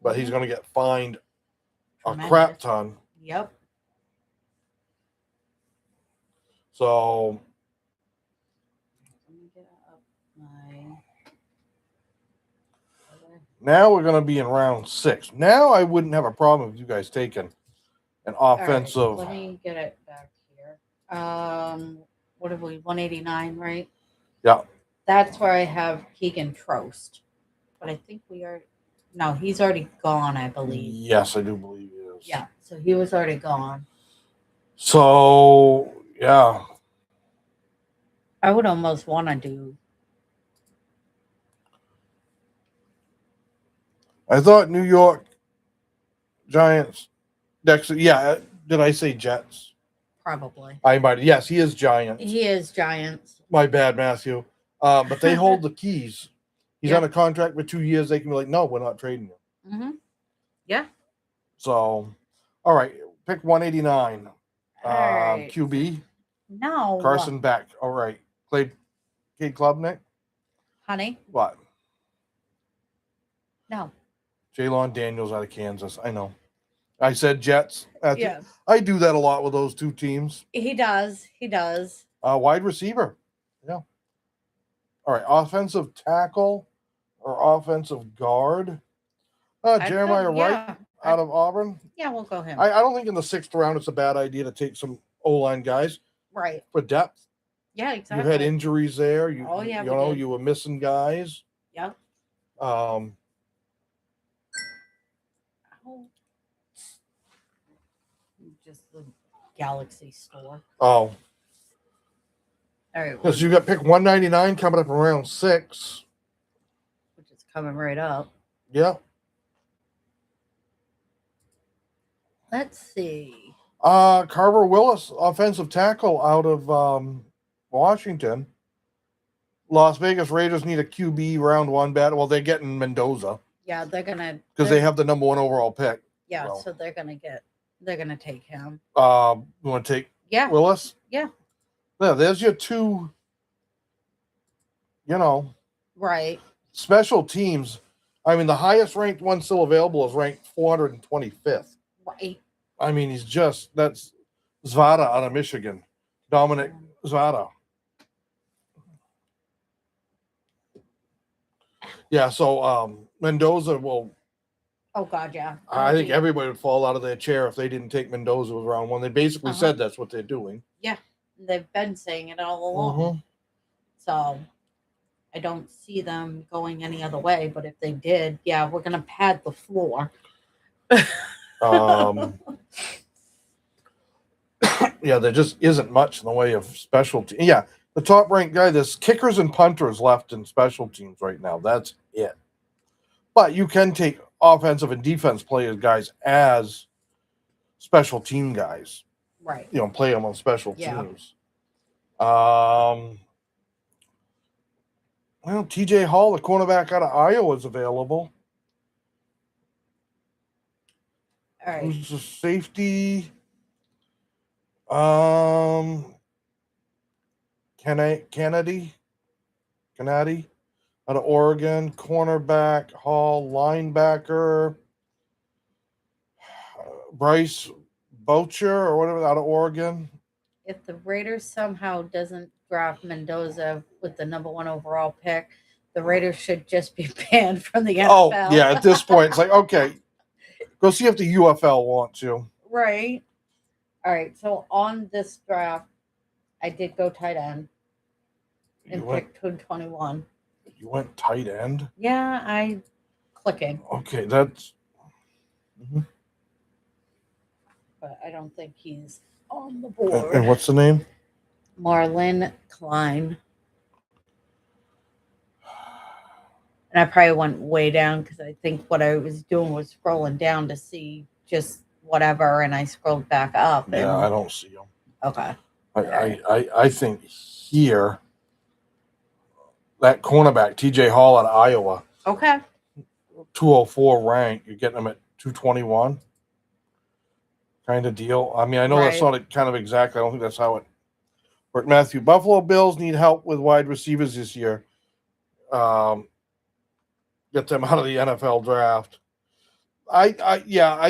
but he's Mhm. going to get fined a Tremendous. crap ton. Yep. So Let me get up my. now we're going to be in round 6. Now I wouldn't have a problem with you guys taking an offensive. All right, let me get it back here. What have we? 189, right? Yeah. That's where I have Keegan Trost, but I think we are. No, he's already gone. I believe. Yes, I do believe he is. Yeah. So he was already gone. So yeah, I would almost want to do. I thought New York Giants. Dexter. Yeah. Did I say Jets? Probably. I might. Yes, he is Giants. He is Giants. My bad, Matthew. But they hold the keys. He's Yeah. on a contract for 2 years. They can be like, no, we're not trading you. Mm-hmm. Yeah. So, all right, pick 189. All right. QB No. Carson Beck. All right, played Kate Klubnik. Honey. What? No. Jaylon Daniels out of Kansas. I know. I said Jets. Yeah. I do that a lot with those two teams. He does. He does. Wide receiver. Yeah. All right, offensive tackle or offensive guard. Jeremiah Wright out of Auburn. Yeah, we'll go him. I don't think in the 6th round it's a bad idea to take some O-line guys Right. for depth. Yeah, exactly. You had injuries there. You did. you were missing guys. Yep. Just the Galaxy store. Oh. All right. Because you got pick 199 coming up in round 6. Which is coming right up. Yeah. Let's see. Carver Willis, offensive tackle out of Washington. Las Vegas Raiders need a QB round 1 bat. Well, they're getting Mendoza. Yeah, they're gonna because they have the number 1 overall pick. Yeah, well. So they're gonna take him. You want to take Willis? Yeah. Yeah, there's your 2. Right. Special teams. I mean, the highest ranked one still available is ranked 425th. Right. I mean, that's Zvada out of Michigan. Dominic Zvada. Yeah, so Mendoza will. Oh God, yeah. I think everybody would fall out of their chair if they didn't take Mendoza with round 1. They basically said that's what they're doing. Yeah, they've been saying it all along. Mm-hmm. So I don't see them going any other way. But if they did, yeah, we're gonna pad the floor. Yeah, there just isn't much in the way of special teams. Yeah, the top ranked guy, there's kickers and punters left in special teams right now. That's it. But you can take offensive and defense players guys as special team guys. Right. Play them on special teams. Well, TJ Hall, the cornerback out of Iowa, is available. All right. Who's the safety? Kennedy out of Oregon, cornerback, Hall, linebacker, Bryce Boucher or whatever out of Oregon. If the Raiders somehow doesn't draft Mendoza with the number 1 overall pick, the Raiders should just be banned from the NFL. Oh, yeah, at this point, it's like, okay, go see if the UFL wants you. Right. All right, so on this draft, I did go tight end and picked 221. You went tight end? Yeah, I clicking. Okay, that's... Mm-hmm. But I don't think he's on the board. And what's the name? Marlon Klein. And I probably went way down because I think what I was doing was scrolling down to see just whatever, and I scrolled back up. Yeah, I don't see him. Okay. I think here, that cornerback, TJ Hall out of Iowa, Okay. 204 rank, you're getting him at 221 kind of deal. I mean, I know that's Right. not kind of exactly, I don't think that's how it worked. Matthew, Buffalo Bills need help with wide receivers this year. Get them out of the NFL draft. I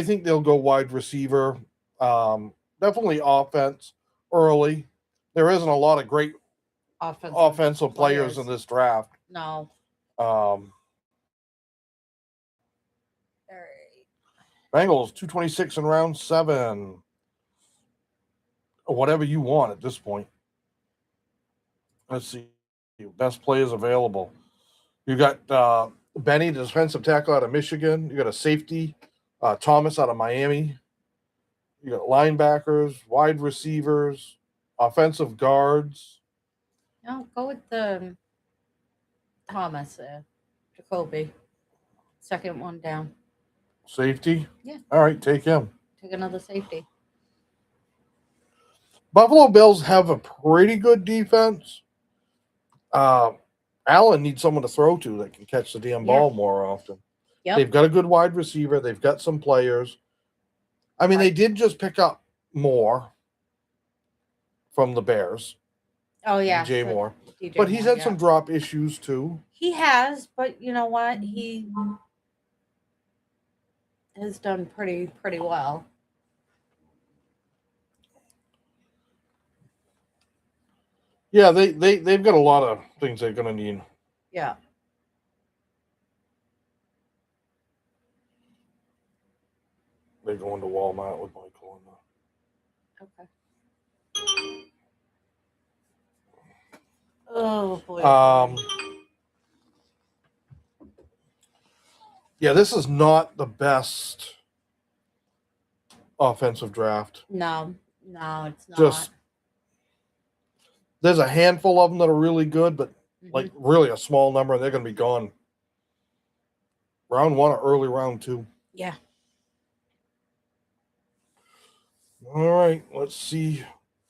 think they'll go wide receiver. Definitely offense early. There isn't a lot of great offensive players in this draft. No. Um, All right. Bengals 226 in round 7. Whatever you want at this point. Let's see. Best players available. You got Benny, the defensive tackle out of Michigan. You got a safety, Thomas out of Miami. You got linebackers, wide receivers, offensive guards. No, go with the Thomas, Jacoby. Second one down. Safety? Yeah. All right, take him. Take another safety. Buffalo Bills have a pretty good defense. Allen needs someone to throw to that can catch the damn ball more often. Yep. They've got a good wide receiver. They've got some players. I mean, they did just pick up Moore from the Bears. Oh, yeah. DJ Moore. But he's had some drop issues, too. He has, but you know what? He has done pretty well. Yeah, they've got a lot of things they're going to need. Yeah. They go into Walmart with Michael in there. Okay. Oh boy. Yeah, this is not the best offensive draft. No, it's not. Just there's a handful of them that are really good, but like really a small number, and they're going to be gone. Round 1 or early round 2. Yeah. All right, let's see.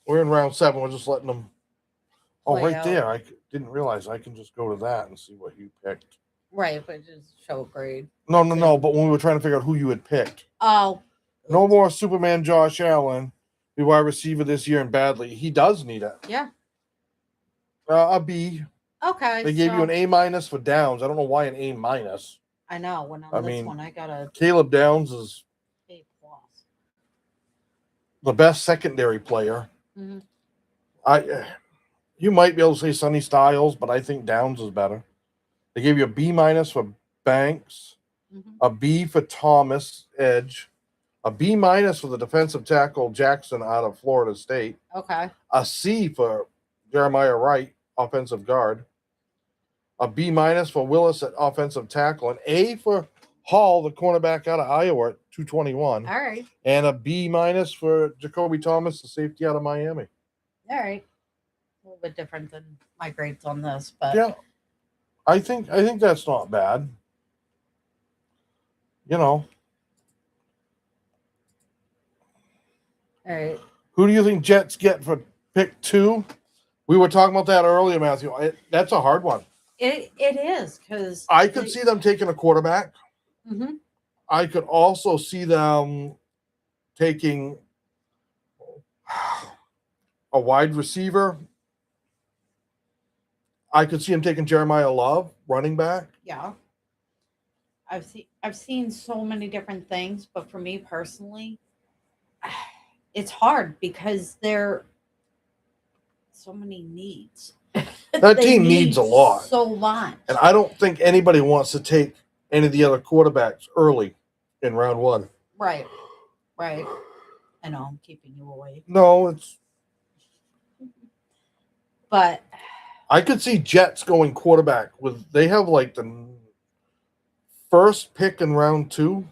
We're in round 7. We're just letting them. Oh, play right out. there. I didn't realize I can just go to that and see what you picked. Right, but just show a grade. No. But when we were trying to figure out who you had picked. Oh. No more Superman Josh Allen, the wide receiver this year, and badly. He does need it. Yeah. A B. Okay. They gave you an A- for Downs. I don't know why an A-. I know. When on this one, I got a Caleb Downs is A+. the best secondary player. Mm-hmm. You might be able to say Sonny Styles, but I think Downs is better. They gave you a B- for Banks, a B for Thomas Edge, a B- for the defensive tackle Jackson out of Florida State. Okay. A C for Jeremiah Wright, offensive guard. A B- for Willis at offensive tackle. An A for Hall, the cornerback out of Iowa at 221. All right. And a B- for Jacoby Thomas, the safety out of Miami. All right. A little bit different than my grades on this, but yeah, I think that's not bad. You know. All right. Who do you think Jets get for pick 2? We were talking about that earlier, Matthew. That's a hard one. It is because I could see them taking a quarterback. Mm-hmm. I could also see them taking a wide receiver. I could see him taking Jeremiah Love, running back. Yeah. I've seen so many different things, but for me personally, it's hard because there are so many needs. That team needs a lot. So much. And I don't think anybody wants to take any of the other quarterbacks early in round 1. Right. I know I'm keeping you away. No, but I could see Jets going quarterback they have like the first pick in round 2.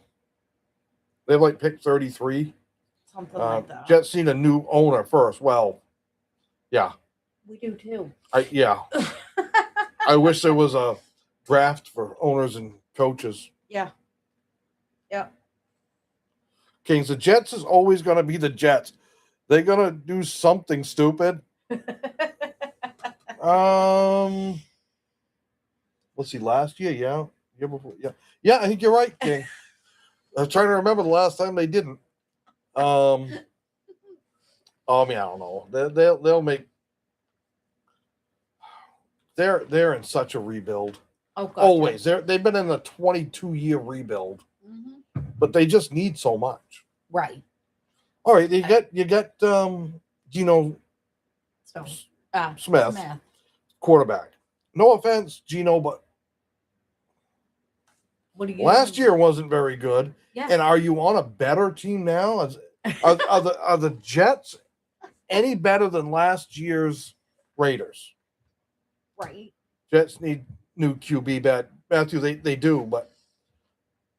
They have like pick 33. Something like that. Jets need a new owner first. Well, yeah. We do too. I wish there was a draft for owners and coaches. Yeah. Kings, the Jets is always going to be the Jets. They're gonna do something stupid. Let's see. Last year, yeah, year before, yeah, yeah. I think you're right, King. I'm trying to remember the last time they didn't. I mean, I don't know. They'll make. They're in such a rebuild. Oh, God. Always. They've been in a 22-year rebuild, but they just need so much. Right. All right, you got Geno So, Smith, quarterback. No offense, Geno, but what do you last year wasn't very good. Yeah. And are you on a better team now? Are the Jets any better than last year's Raiders? Right. Jets need new QB bad. Matthew, they do, but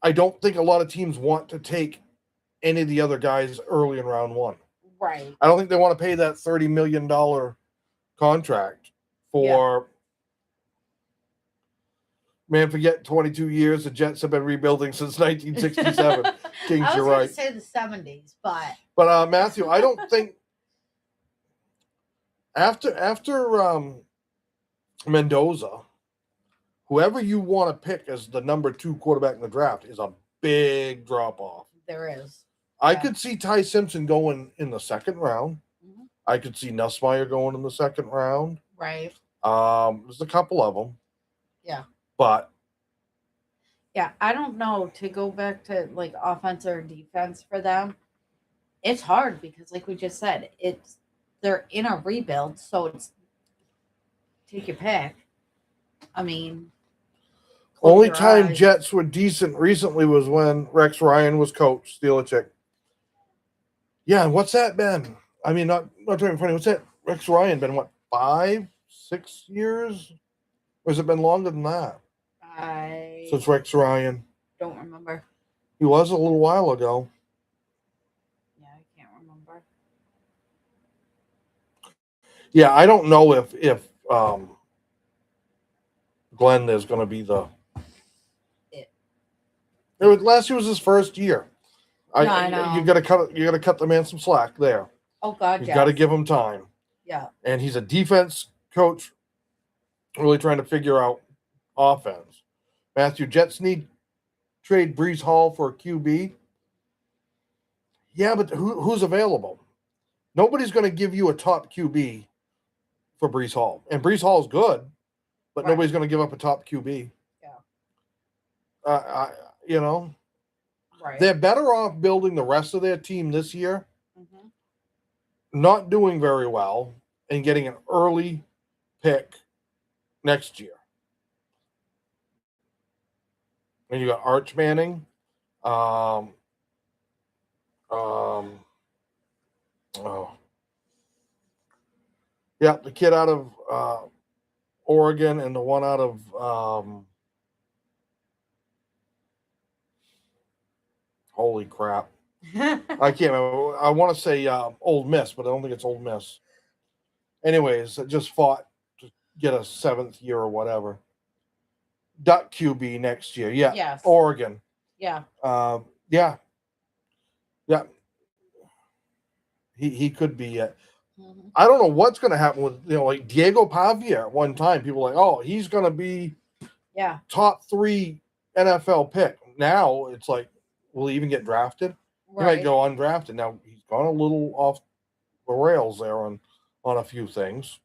I don't think a lot of teams want to take any of the other guys early in round one. Right. I don't think they want to pay that $30 million contract for man, forget 22 years. The Jets have been rebuilding since 1967. Kings, you're right. I was going to say the 70s, but Matthew, I don't think after Mendoza, whoever you want to pick as the number 2 quarterback in the draft is a big drop off. There is. I could see Ty Simpson going in the second round. Mm-hmm. I could see Nussmeier going in the second round. Right. There's a couple of them. Yeah. But yeah, I don't know, to go back to like offense or defense for them. It's hard because, like we just said, they're in a rebuild, so it's take your pick. I mean, only time Jets were decent recently was when Rex Ryan was coach. Steal a chick. Yeah, and what's that been? I mean, not trying funny. What's that? Rex Ryan been what, 5-6 years, or has it been longer than that? Since Rex Ryan. Don't remember. He was a little while ago. Yeah, I can't remember. Yeah, I don't know if Glenn is going to be the. Last year was his first year. I know. You got to cut the man some slack there. Oh God, you got to give him time. Yeah. And he's a defense coach, really trying to figure out offense. Matthew, Jets need trade Breece Hall for a QB. Yeah, but who's available? Nobody's going to give you a top QB for Breece Hall. And Breece Hall is good, but nobody's going to give up a top QB. Yeah. Right. They're better off building the rest of their team this year, not doing very well, and getting an early pick next year. And you got Arch Manning. Yeah, the kid out of Oregon and the one out of holy crap. I can't remember. I want to say Ole Miss, but I don't think it's Ole Miss. Anyways, it just fought to get a 7th year or whatever. Duck QB next year. Yeah. Yes. Oregon. Yeah. Yeah. Yeah. He could be it. I don't know what's going to happen with, like Diego Pavia at one time. People were like, oh, he's going to be top 3 NFL pick. Now it's like, will he even get drafted? Right. He might go undrafted. Now he's gone a little off the rails there on a few things.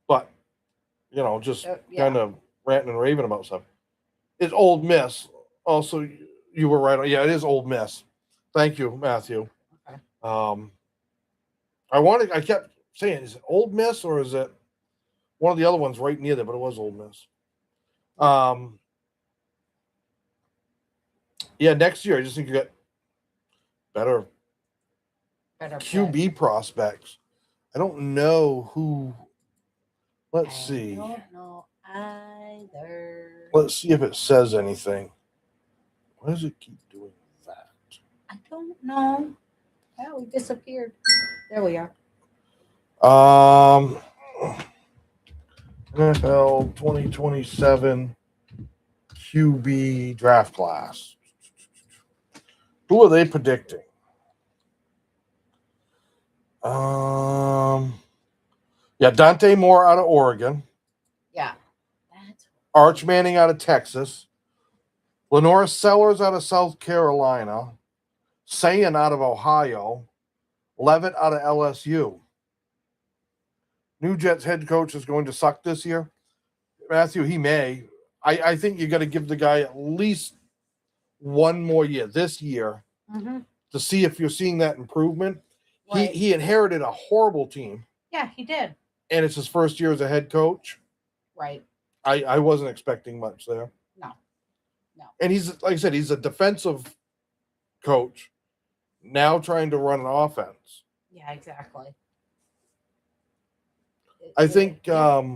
But, just kind of ranting and raving about stuff. It's Ole Miss. Also, you were right. Yeah, it is Ole Miss. Thank you, Matthew. Okay. I kept saying, is it Ole Miss or is it one of the other ones right near there? But it was Ole Miss. Yeah, next year I just think you get better QB prospects. I don't know who. Let's see. I don't know either. Let's see if it says anything. Why does it keep doing that? I don't know. Oh, we disappeared. There we are. NFL 2027 QB draft class. Who are they predicting? Yeah, Dante Moore out of Oregon. Yeah. That's Arch Manning out of Texas. Lenora Sellers out of South Carolina. Sayan out of Ohio. Levitt out of LSU. New Jets head coach is going to suck this year. Matthew, he may. I think you got to give the guy at least one more year, this year, to see if you're seeing that improvement. right. He inherited a horrible team, Yeah, he did. and it's his first year as a head coach. Right. I wasn't expecting much there. No. And he's, like I said, he's a defensive coach now trying to run an offense. Yeah, exactly. I think, yeah.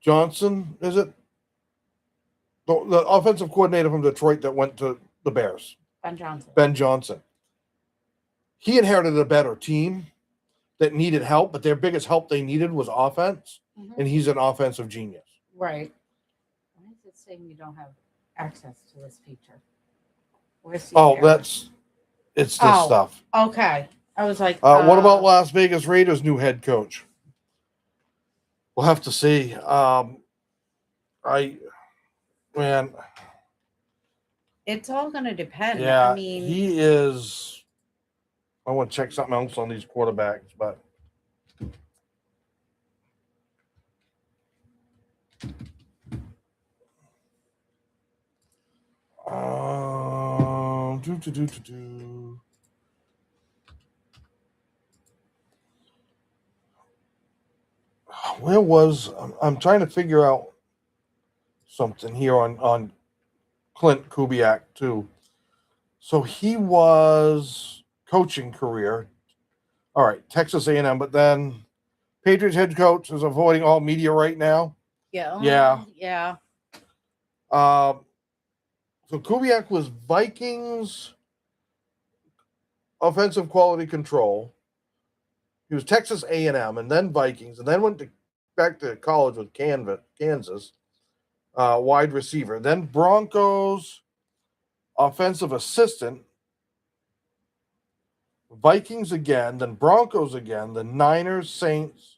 Johnson, is it? The offensive coordinator from Detroit that went to the Bears. Ben Johnson. He inherited a better team that needed help, but their biggest help they needed was offense, and he's an offensive genius. Right. Why is it saying you don't have access to this feature? Where's the error? It's this stuff. Okay. I was like, what about Las Vegas Raiders' new head coach? We'll have to see. It's all going to depend. Yeah, I mean, he is. I want to check something else on these quarterbacks, but where was I'm trying to figure out something here on Clint Kubiak too. So he was coaching career. All right, Texas A&M, but then Patriots head coach is avoiding all media right now. Yeah. So Kubiak was Vikings offensive quality control. He was Texas A&M and then Vikings, and then went back to college with Kansas, wide receiver. Then Broncos offensive assistant. Vikings again, then Broncos again, then Niners, Saints,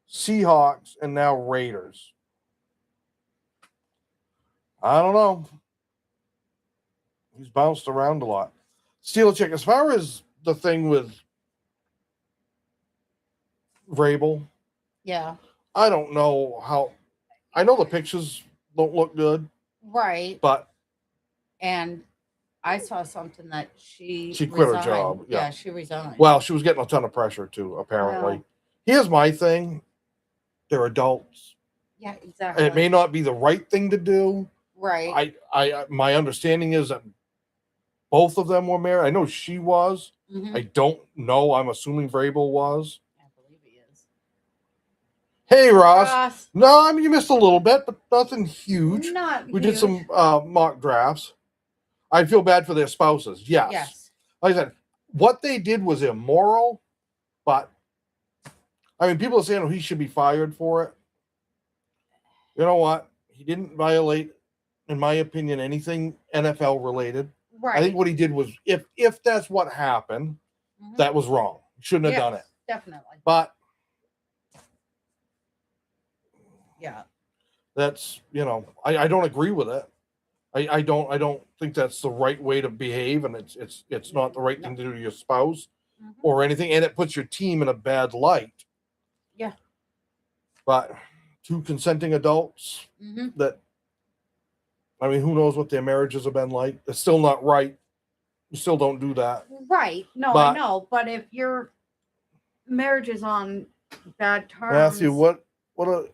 Seahawks, and now Raiders. I don't know. He's bounced around a lot. Steel Chick, as far as the thing with Vrabel, yeah, I don't know how. I know the pictures don't look good, right. but and I saw something that she quit resigned. her job. Yeah, she resigned. Well, she was getting a ton of pressure too, apparently. Well, here's my thing. They're adults. Yeah, exactly. It may not be the right thing to do. Right. I my understanding is that both of them were married. I know she was. I don't know. I'm assuming Vrabel was. I believe he is. Hey, Ross. No, I mean, you missed a little bit, but nothing huge. We did some mock drafts. I feel bad for their spouses. Yes. Like I said, what they did was immoral, but I mean, people are saying he should be fired for it. You know what? He didn't violate, in my opinion, anything NFL related. Right. I think what he did was, if that's what happened, that was wrong. He shouldn't have done it. Definitely. But yeah, that's, I don't agree with it. I don't think that's the right way to behave, and it's not the right thing to do to your spouse or anything, and it puts your team in a bad light. Yeah. But two consenting adults that, I mean, who knows what their marriages have been like? It's still not right. You still don't do that. Right. No, I know. But if your marriage is on bad terms. Matthew, what about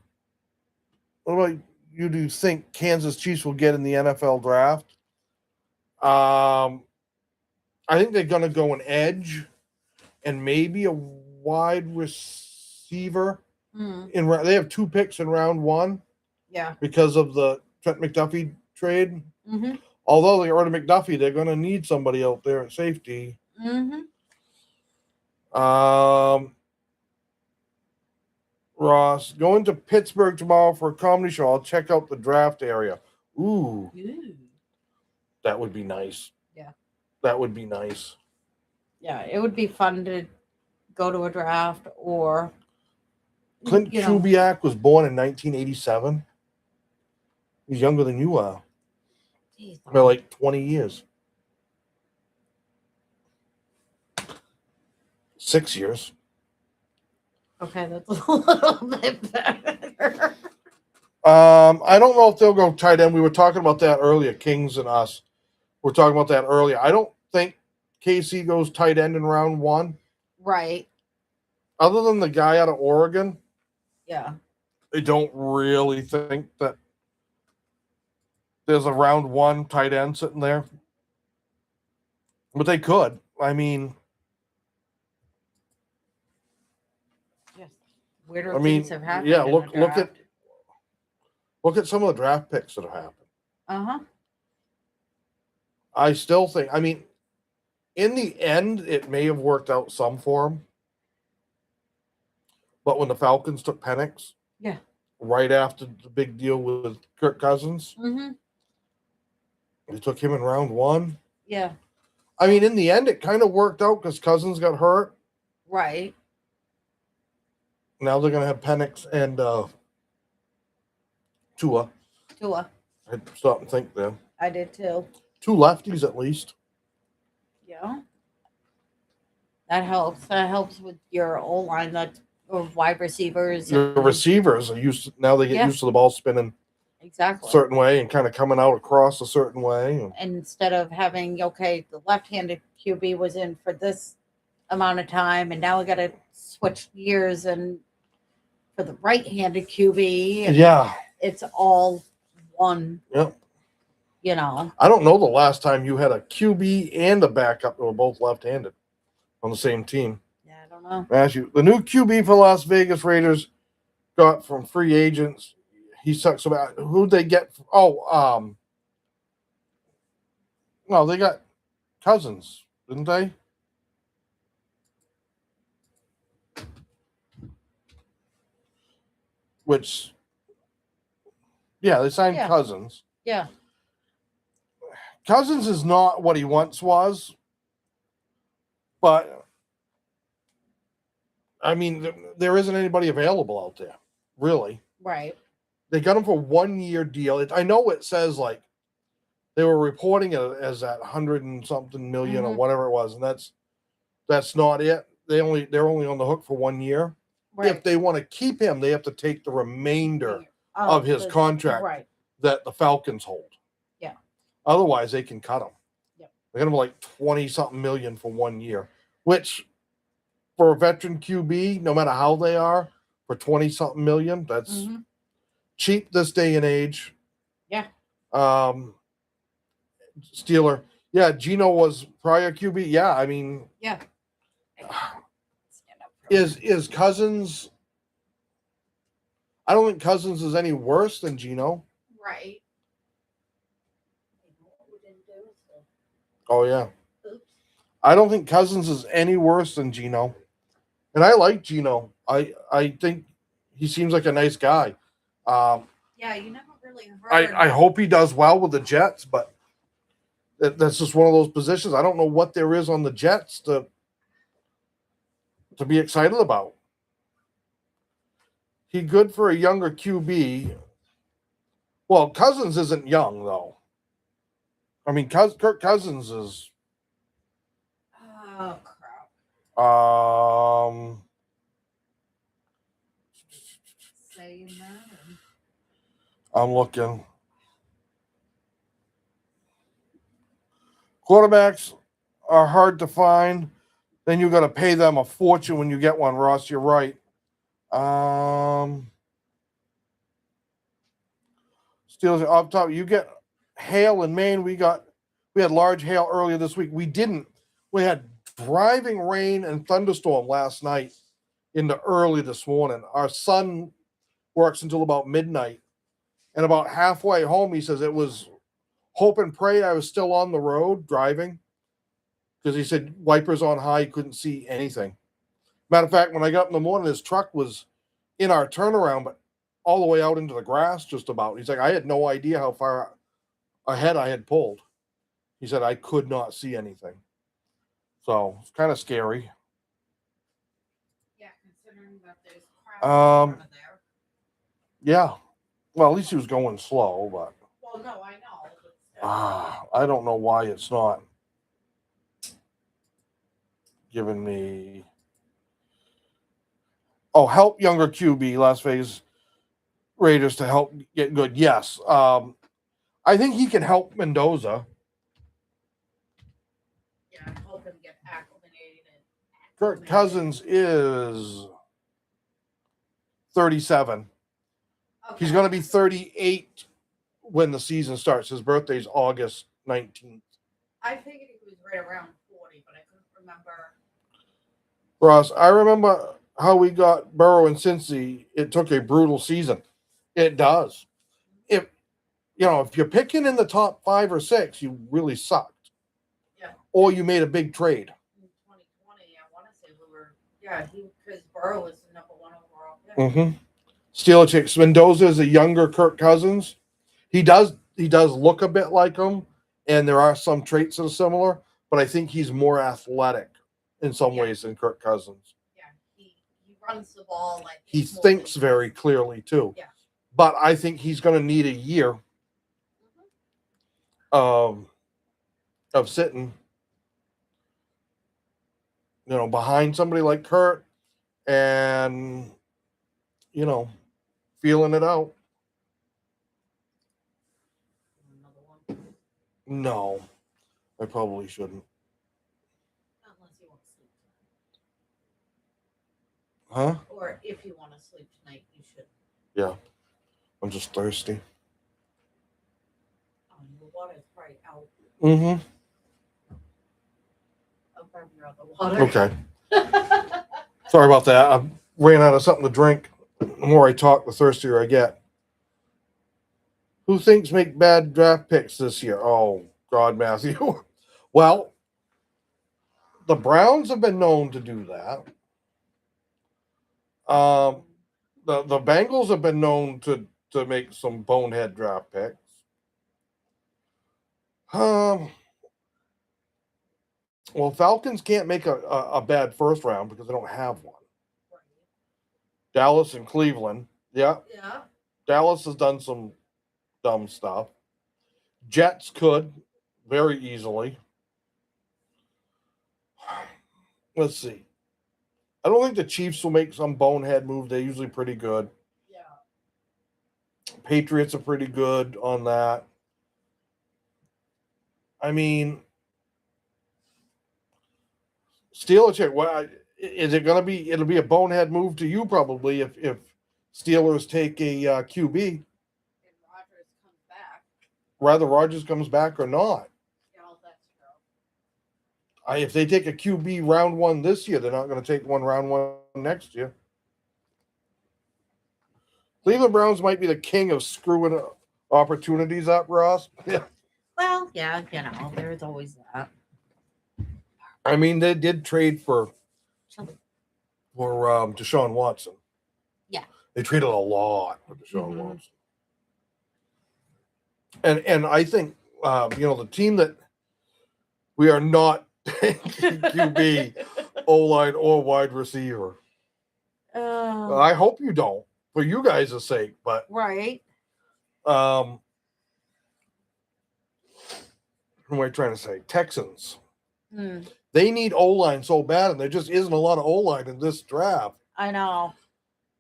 you? Do you think Kansas Chiefs will get in the NFL draft? I think they're going to go an edge and maybe a wide receiver. They have 2 picks in round 1. Yeah. Because of the Trent McDuffie trade. Although they got rid of McDuffie, they're going to need somebody out there at safety. Ross, going to Pittsburgh tomorrow for a comedy show. I'll check out the draft area. Ooh. That would be nice. Yeah. That would be nice. Yeah, it would be fun to go to a draft or, Clint you know, Kubiak was born in 1987. He's younger than you are geez, by like 20 years. 6 years. okay, that's a little bit better. I don't know if they'll go tight end. We were talking about that earlier, Kings and us. We're talking about that earlier. I don't think KC goes tight end in round 1. Right. Other than the guy out of Oregon, Yeah. I don't really think that there's a round 1 tight end sitting there. But they could. I mean, Yes. Weirder I mean, things have happened. yeah, in look the look at draft. look at some of the draft picks that have happened. Uh-huh. I still think, I mean, in the end, it may have worked out some for him. But when the Falcons took Penix, Yeah. right after the big deal with Kirk Cousins, Mm-hmm. they took him in round 1. Yeah. I mean, in the end, it kind of worked out because Cousins got hurt. Right. Now they're going to have Penix and Tua. Tua. I had to stop and think there. I did too. 2 lefties at least. Yeah. That helps. That helps with your old line, that or wide receivers. Your and- receivers are used to, now they get Yeah. used to the ball spinning Exactly. a certain way and kind of coming out across a certain way. And instead of having, okay, the left-handed QB was in for this amount of time, and now we got to switch gears and for the right-handed QB, and Yeah. it's all one. Yep. You know. I don't know the last time you had a QB and a backup that were both left-handed on the same team. Yeah, I don't know. Ask you, the new QB for Las Vegas Raiders got from free agents. He sucks about who'd they get? Oh, no, they got Cousins, didn't they? Which, yeah, they signed Yeah. Cousins. Yeah. Cousins is not what he once was, but I mean, there isn't anybody available out there, really. Right. They got him for 1-year deal. I know it says like they were reporting it as that 100 and something million or Mhm. whatever it was, and that's not it. They're only on the hook for 1 year. Right. If they want to keep him, they have to take the remainder of his contract Right. that the Falcons hold. Yeah. Otherwise, they can cut him. Yep. They're gonna be like 20 something million for 1 year, which for a veteran QB, no matter how they are, for 20 something million, that's Mhm. cheap this day and age. Yeah. Steeler. Yeah, Gino was prior QB. Yeah, I mean, Yeah. is Cousins? I don't think Cousins is any worse than Gino. Right. Oh yeah, Oops. I don't think Cousins is any worse than Gino, and I like Gino. I think he seems like a nice guy. Yeah, you never really heard. I hope he does well with the Jets, but that's just one of those positions. I don't know what there is on the Jets to be excited about. He good for a younger QB. Well, Cousins isn't young though. I mean, Kirk Cousins is. Oh crap! Saying that. I'm looking. Quarterbacks are hard to find. Then you got to pay them a fortune when you get one, Ross. You're right. Steelers up top. You get hail in Maine. We had large hail earlier this week. We didn't. We had driving rain and thunderstorm last night into early this morning. Our son works until about midnight. And about halfway home, he says it was hope and pray I was still on the road driving. Because he said wipers on high, he couldn't see anything. Matter of fact, when I got up in the morning, his truck was in our turnaround, but all the way out into the grass just about. He's like, I had no idea how far ahead I had pulled. He said, I could not see anything. So it's kind of scary. Yeah, considering that there's crap in front of there. Yeah. Well, at least he was going slow, but Well, no, I know. But still, I don't know why it's not giving me. Oh, help younger QB, Las Vegas Raiders to help get good. Yes. I think he can help Mendoza. yeah, help him get acclimated. Kirk Cousins is 37. Okay. He's going to be 38 when the season starts. His birthday's August 19th. I figured he was right around 40, but I couldn't remember. Ross, I remember how we got Burrow and Cincy. It took a brutal season. It does. If you're picking in the top 5 or 6, you really sucked. Yeah. Or you made a big trade. In 2020, I want to say we were. Yeah, because Burrow was the number 1 overall pick. Mm-hmm. Steeler chicks. Mendoza is a younger Kirk Cousins. He does look a bit like him, and there are some traits that are similar, but I think he's more athletic in some ways than Kirk Cousins. Yeah, he runs the ball like he thinks very clearly too. Yeah. But I think he's going to need a year of sitting, behind somebody like Kurt and feeling it out. Another one. No, I probably shouldn't. Unless you want to sleep Huh? tonight. Or if you want to sleep tonight, you should. Yeah. I'm just thirsty. The water's probably out. Mm-hmm. I'll grab your other water. Okay. Sorry about that. I ran out of something to drink. The more I talk, the thirstier I get. Who thinks make bad draft picks this year? Oh, God, Matthew. Well, the Browns have been known to do that. The Bengals have been known to make some bonehead draft picks. Well, Falcons can't make a bad first round because they don't have one. Right. Dallas and Cleveland. Yeah. Yeah. Dallas has done some dumb stuff. Jets could very easily. Let's see. I don't think the Chiefs will make some bonehead move. They're usually pretty good. Yeah. Patriots are pretty good on that. I mean, Steelers. Well, is it going to be? It'll be a bonehead move to you probably if Steelers take a QB. And Rodgers comes back. Whether Rodgers comes back or not. Yeah, that's true. If they take a QB round 1 this year, they're not going to take one round 1 next year. Cleveland Browns might be the king of screwing opportunities up, Ross. Yeah. Well, yeah, there's always that. I mean, they did trade for Deshaun Watson. Yeah. They traded a lot for Deshaun Watson. And I think, the team that we are not QB, O-line, or wide receiver. I hope you don't, for you guys' sake. But right. Who am I trying to say? Texans. They need O-line so bad, and there just isn't a lot of O-line in this draft. I know.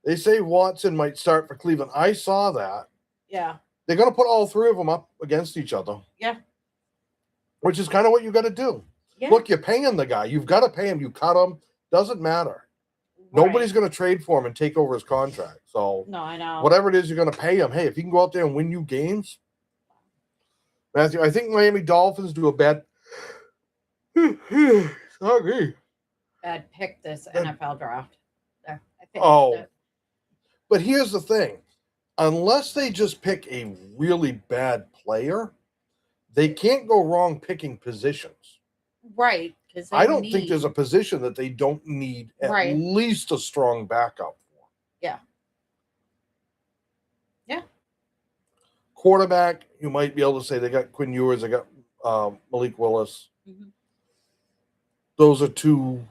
They say Watson might start for Cleveland. I saw that. Yeah. They're going to put all 3 of them up against each other. Yeah. Which is kind of what you got to do. Yeah. Look, you're paying the guy. You've got to pay him. You cut him. Doesn't matter. Right. Nobody's going to trade for him and take over his contract. So no, I know. Whatever it is you're going to pay him, hey, if he can go out there and win you games. Matthew, I think Miami Dolphins do a bad sorry. Bad pick this NFL draft. I think but here's the thing. Unless they just pick a really bad player, they can't go wrong picking positions. Right. Because I don't think there's a position that they don't need at least a strong backup for. Yeah. Yeah. Quarterback, you might be able to say they got Quinn Ewers, they got Malik Willis. Mhm. Those are two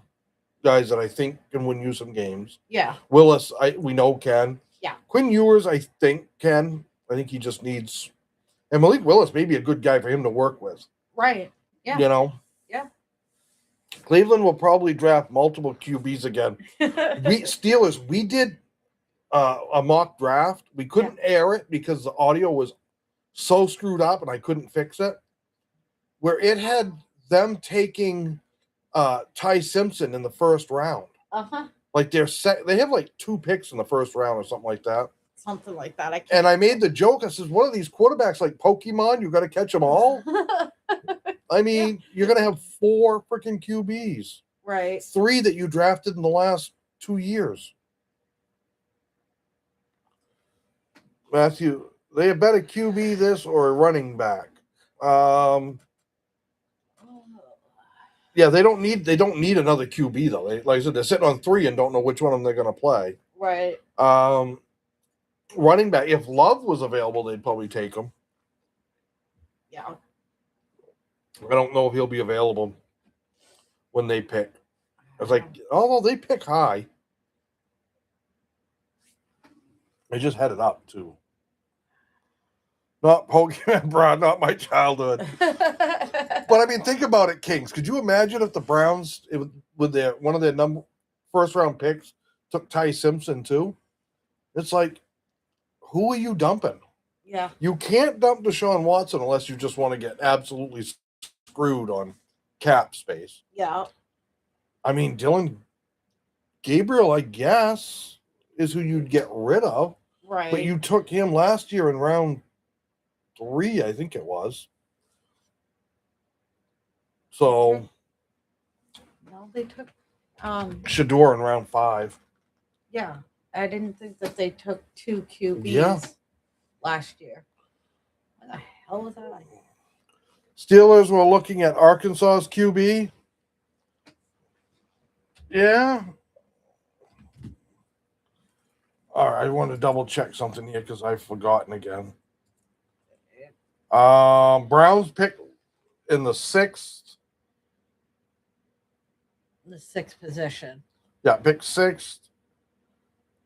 guys that I think can win you some games. Yeah. Willis, we know can. Yeah. Quinn Ewers, I think can. I think he just needs. And Malik Willis may be a good guy for him to work with. Right. Yeah. You know. Yeah. Cleveland will probably draft multiple QBs again. We did a mock draft. We couldn't air it because the audio was so screwed up and I couldn't fix it. Where it had them taking Ty Simpson in the first round. Uh-huh. Like they have like 2 picks in the first round or something like that. Something like that. And I made the joke. I said, "One of these quarterbacks like Pokemon. You got to catch them all." I mean, you're going to have 4 freaking QBs. Right. 3 that you drafted in the last 2 years. Matthew, they have better QB this or a running back. Yeah, they don't need another QB though. Like I said, they're sitting on 3 and don't know which one of them they're going to play. Right. Running back. If Love was available, they'd probably take him. Yeah. I don't know if he'll be available when they pick. I was like, oh, they pick high. They just had it up too. Not Pokemon, bro, not my childhood. But I mean, think about it, Kings. Could you imagine if the Browns, with one of their first round picks, took Ty Simpson too? It's like, who are you dumping? Yeah. You can't dump Deshaun Watson unless you just want to get absolutely screwed on cap space. Yeah. I mean, Dylan Gabriel, I guess, is who you'd get rid of. Right. But you took him last year in round 3, I think it was. So no, they took Shador in round 5. Yeah. I didn't think that they took 2 QBs last year. What the hell was that? Steelers were looking at Arkansas's QB. Yeah. All right, I want to double check something here because I've forgotten again. Browns pick in the 6th. The 6th position. Yeah, pick 6th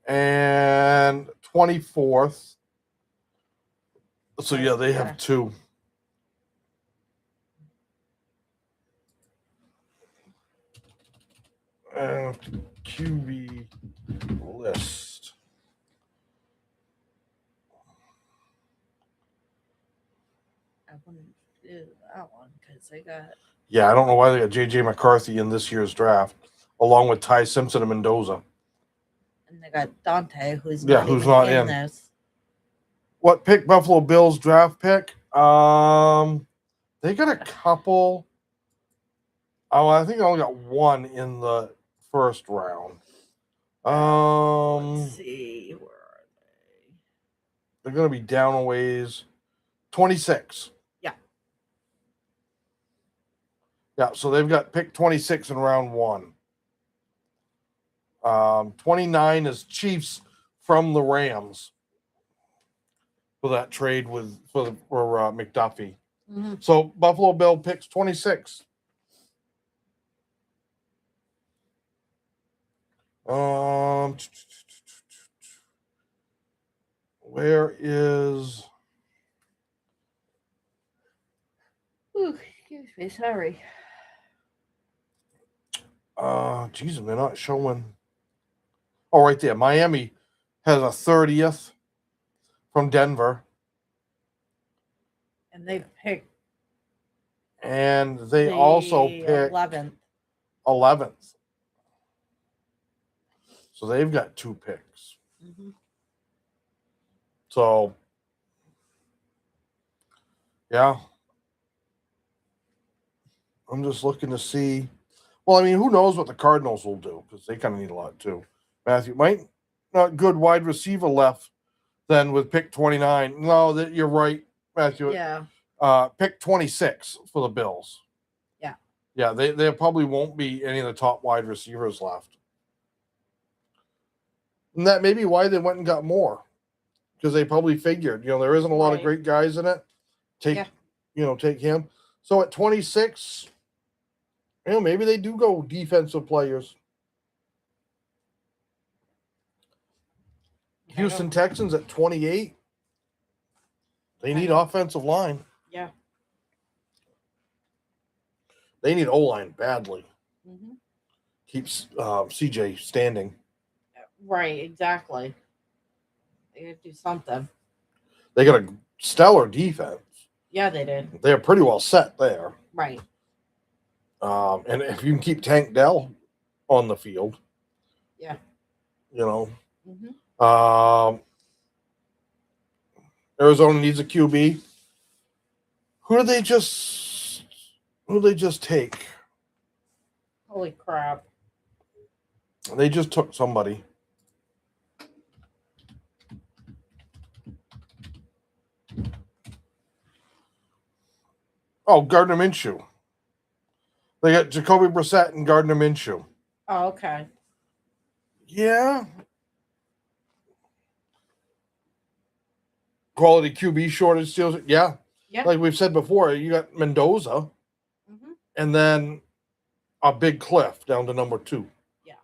and 24th. So yeah, they have 2. QB list. I wouldn't do that one because they got. Yeah, I don't know why they got J.J. McCarthy in this year's draft, along with Ty Simpson and Mendoza. And they got Dante, who's not in this. What pick? Buffalo Bills draft pick? They got a couple. Oh, I think I only got 1 in the first round. Let's see, where are they? They're going to be down a ways. 26. Yeah. Yeah, so they've got pick 26 in round 1. 29 is Chiefs from the Rams for that trade for McDuffie. Mm-hmm. So Buffalo Bill picks 26. Where is? Ooh, excuse me, sorry. Geez, they're not showing. Oh, right there. Miami has a 30th from Denver. And they picked. And they also picked 11th. So they've got 2 picks. Mm-hmm. So, yeah. I'm just looking to see. Well, I mean, who knows what the Cardinals will do because they kind of need a lot too. Matthew, might not good wide receiver left then with pick 29. No, you're right, Matthew. Yeah. Pick 26 for the Bills. Yeah. Yeah, there probably won't be any of the top wide receivers left. And that may be why they went and got more. Because they probably figured, there isn't a lot of great guys in it. Take him. So at 26, maybe they do go defensive players. Houston Texans at 28. They need offensive line. Yeah. They need O-line badly. Mm-hmm. Keeps CJ standing. Right, exactly. They got to do something. They got a stellar defense. Yeah, they did. They're pretty well set there. Right. And if you can keep Tank Dell on the field. Yeah. Mm-hmm. Arizona needs a QB. Who did they just take? Holy crap. They just took somebody. Oh, Gardner Minshew. They got Jacoby Brissett and Gardner Minshew. Oh, okay. Yeah. Quality QB shortage steals it. Yeah. Yeah. Like we've said before, you got Mendoza and then a big cliff down to number 2. Yeah.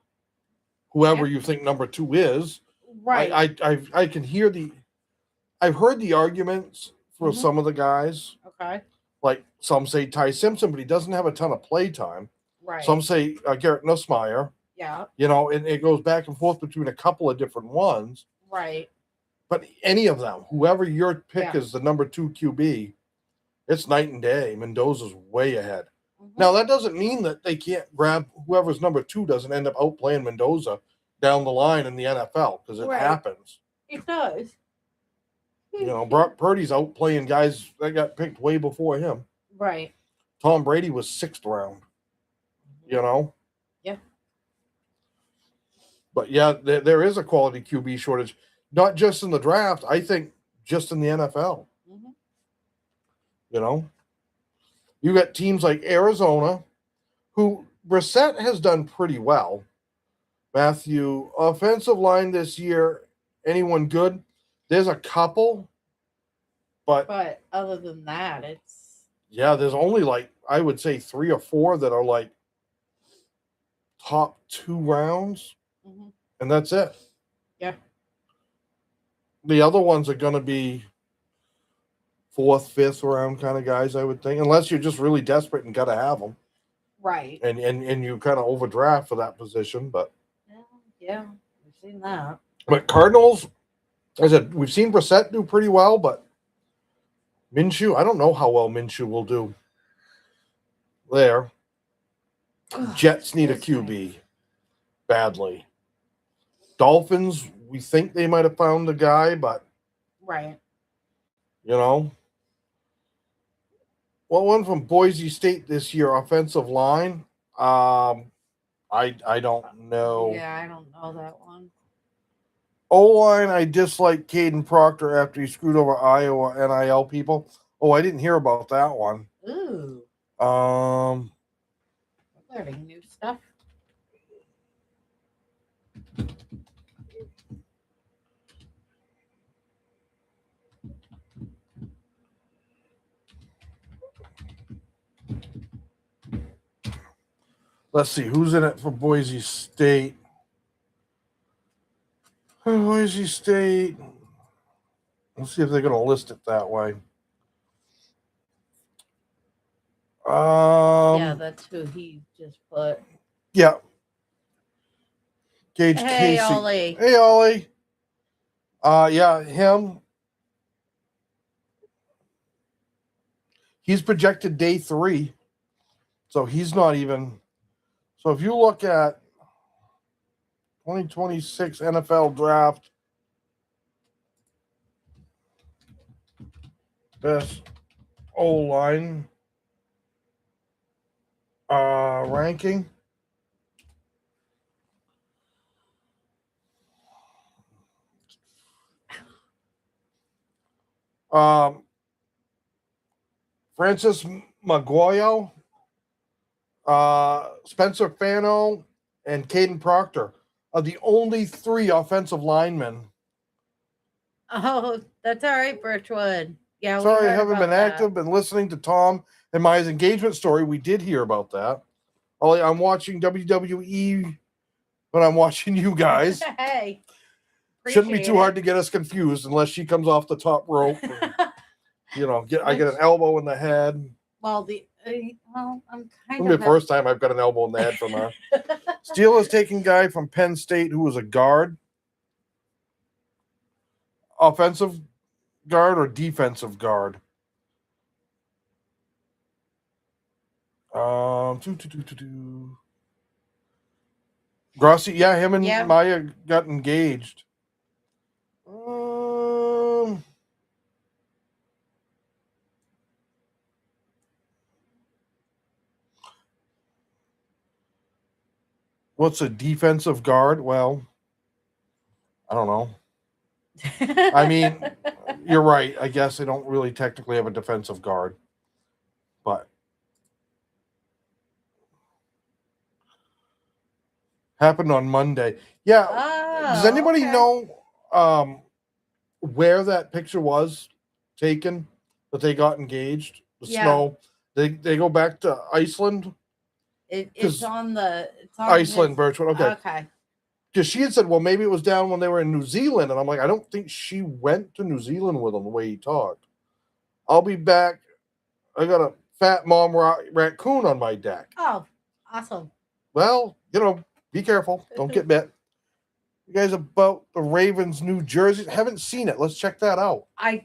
Whoever you think number 2 is. Right. I can hear I've heard the arguments for some of the guys. Okay. Like some say Ty Simpson, but he doesn't have a ton of play time. Right. Some say Garrett Nussmeier. Yeah. And it goes back and forth between a couple of different ones. Right. But any of them, whoever your pick is the number 2 QB, it's night and day. Mendoza's way ahead. Mm-hmm. Now, that doesn't mean that they can't grab whoever's number 2 doesn't end up outplaying Mendoza down the line in the NFL, because it happens. It does. Brock Purdy's outplaying guys that got picked way before him. Right. Tom Brady was 6th round. Yeah. But yeah, there is a quality QB shortage, not just in the draft. I think just in the NFL. Mm-hmm. You got teams like Arizona, who Brissett has done pretty well. Matthew, offensive line this year, anyone good? There's a couple, but other than that, it's there's only I would say 3 or 4 that are top 2 rounds, and that's it. Yeah. The other ones are going to be 4th, 5th round kind of guys, I would think, unless you're just really desperate and got to have them. Right. And you kind of overdraft for that position, but yeah, we've seen that. But Cardinals, as I said, we've seen Brissett do pretty well, but Minshew, I don't know how well Minshew will do there. Jets need a QB badly. Dolphins, we think they might have found the guy, but right. What one from Boise State this year, offensive line? I don't know. Yeah, I don't know that one. O-line, I dislike Caden Proctor after he screwed over Iowa NIL people. Oh, I didn't hear about that one. Ooh. Learning new stuff. Let's see, who's in it for Boise State? Boise State. Let's see if they're going to list it that way. Yeah, that's who he just put. Yeah. Gage Hey, Casey. Ollie. Hey, Ollie. Yeah, him. He's projected day 3. So he's not even. So if you look at 2026 NFL draft, best O-line ranking. Francis Maguire, Spencer Fano, and Caden Proctor are the only 3 offensive linemen. Oh, that's all right, Birchwood. Yeah, we Sorry I heard haven't about been that. active. Been listening to Tom and Maya's engagement story. We did hear about that. I'm watching WWE when I'm watching you guys. Hey, Shouldn't be appreciate too hard it. to get us confused unless she comes off the top rope. And, I get an elbow in the head. Well, I'm kind It'll be of the first time I've got an elbow in the head from her. Steelers taking guy from Penn State who was a guard. Offensive guard or defensive guard? Doo, doo, doo, doo, doo. Grossi, yeah, him and Yeah. Maya got engaged. Um, what's a defensive guard? Well, I don't know. I mean, you're right. I guess they don't really technically have a defensive guard, but happened on Monday. Yeah. Does anybody know where that picture was taken that they got engaged? The snow. They go back to Iceland. It's on Iceland, Birchwood. Okay. Okay. Because she had said, well, maybe it was down when they were in New Zealand. And I'm like, I don't think she went to New Zealand with him the way he talked. I'll be back. I got a fat mom raccoon on my deck. Oh, awesome. Well, be careful. Don't get bit. You guys about the Ravens, New Jersey? Haven't seen it. Let's check that out. I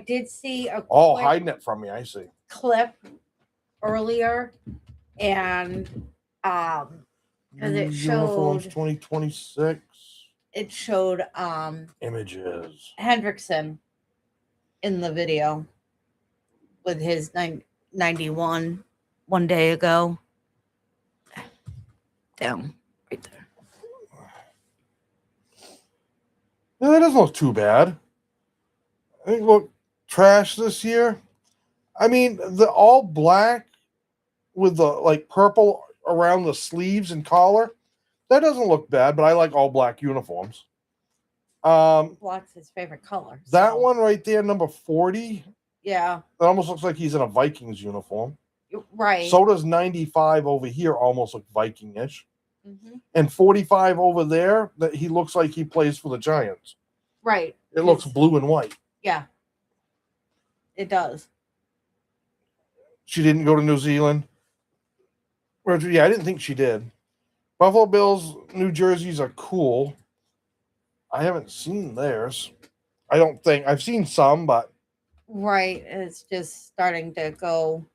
did see a Hiding it from me. I see. clip earlier, and because it Uniforms showed 2026. It showed Images. Hendrickson in the video with his 91 one day ago. Down right there. Yeah, that doesn't look too bad. I think look trash this year. I mean, the all black with the purple around the sleeves and collar, that doesn't look bad, but I like all black uniforms. Black's his favorite color. That one right there, number 40. Yeah. That almost looks like he's in a Vikings uniform. Right. So does 95 over here almost look Viking-ish. Mm-hmm. And 45 over there, that he looks like he plays for the Giants. Right. It looks blue and white. Yeah. It does. She didn't go to New Zealand. Yeah, I didn't think she did. Buffalo Bills, New Jerseys are cool. I haven't seen theirs. I don't think. I've seen some, but. Right. It's just starting to go.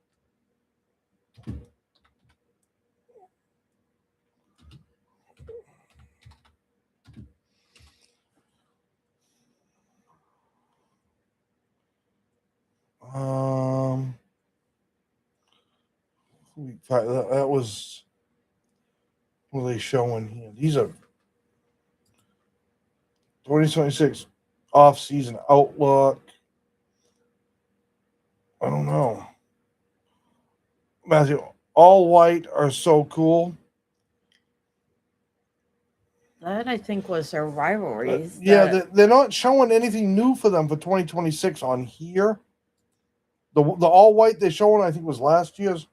That was. What are they showing here? These are 2026 off-season outlook. I don't know. Matthew, all white are so cool. That I think was their rivalries. They're not showing anything new for them for 2026 on here. The all white they're showing, I think, was last year's.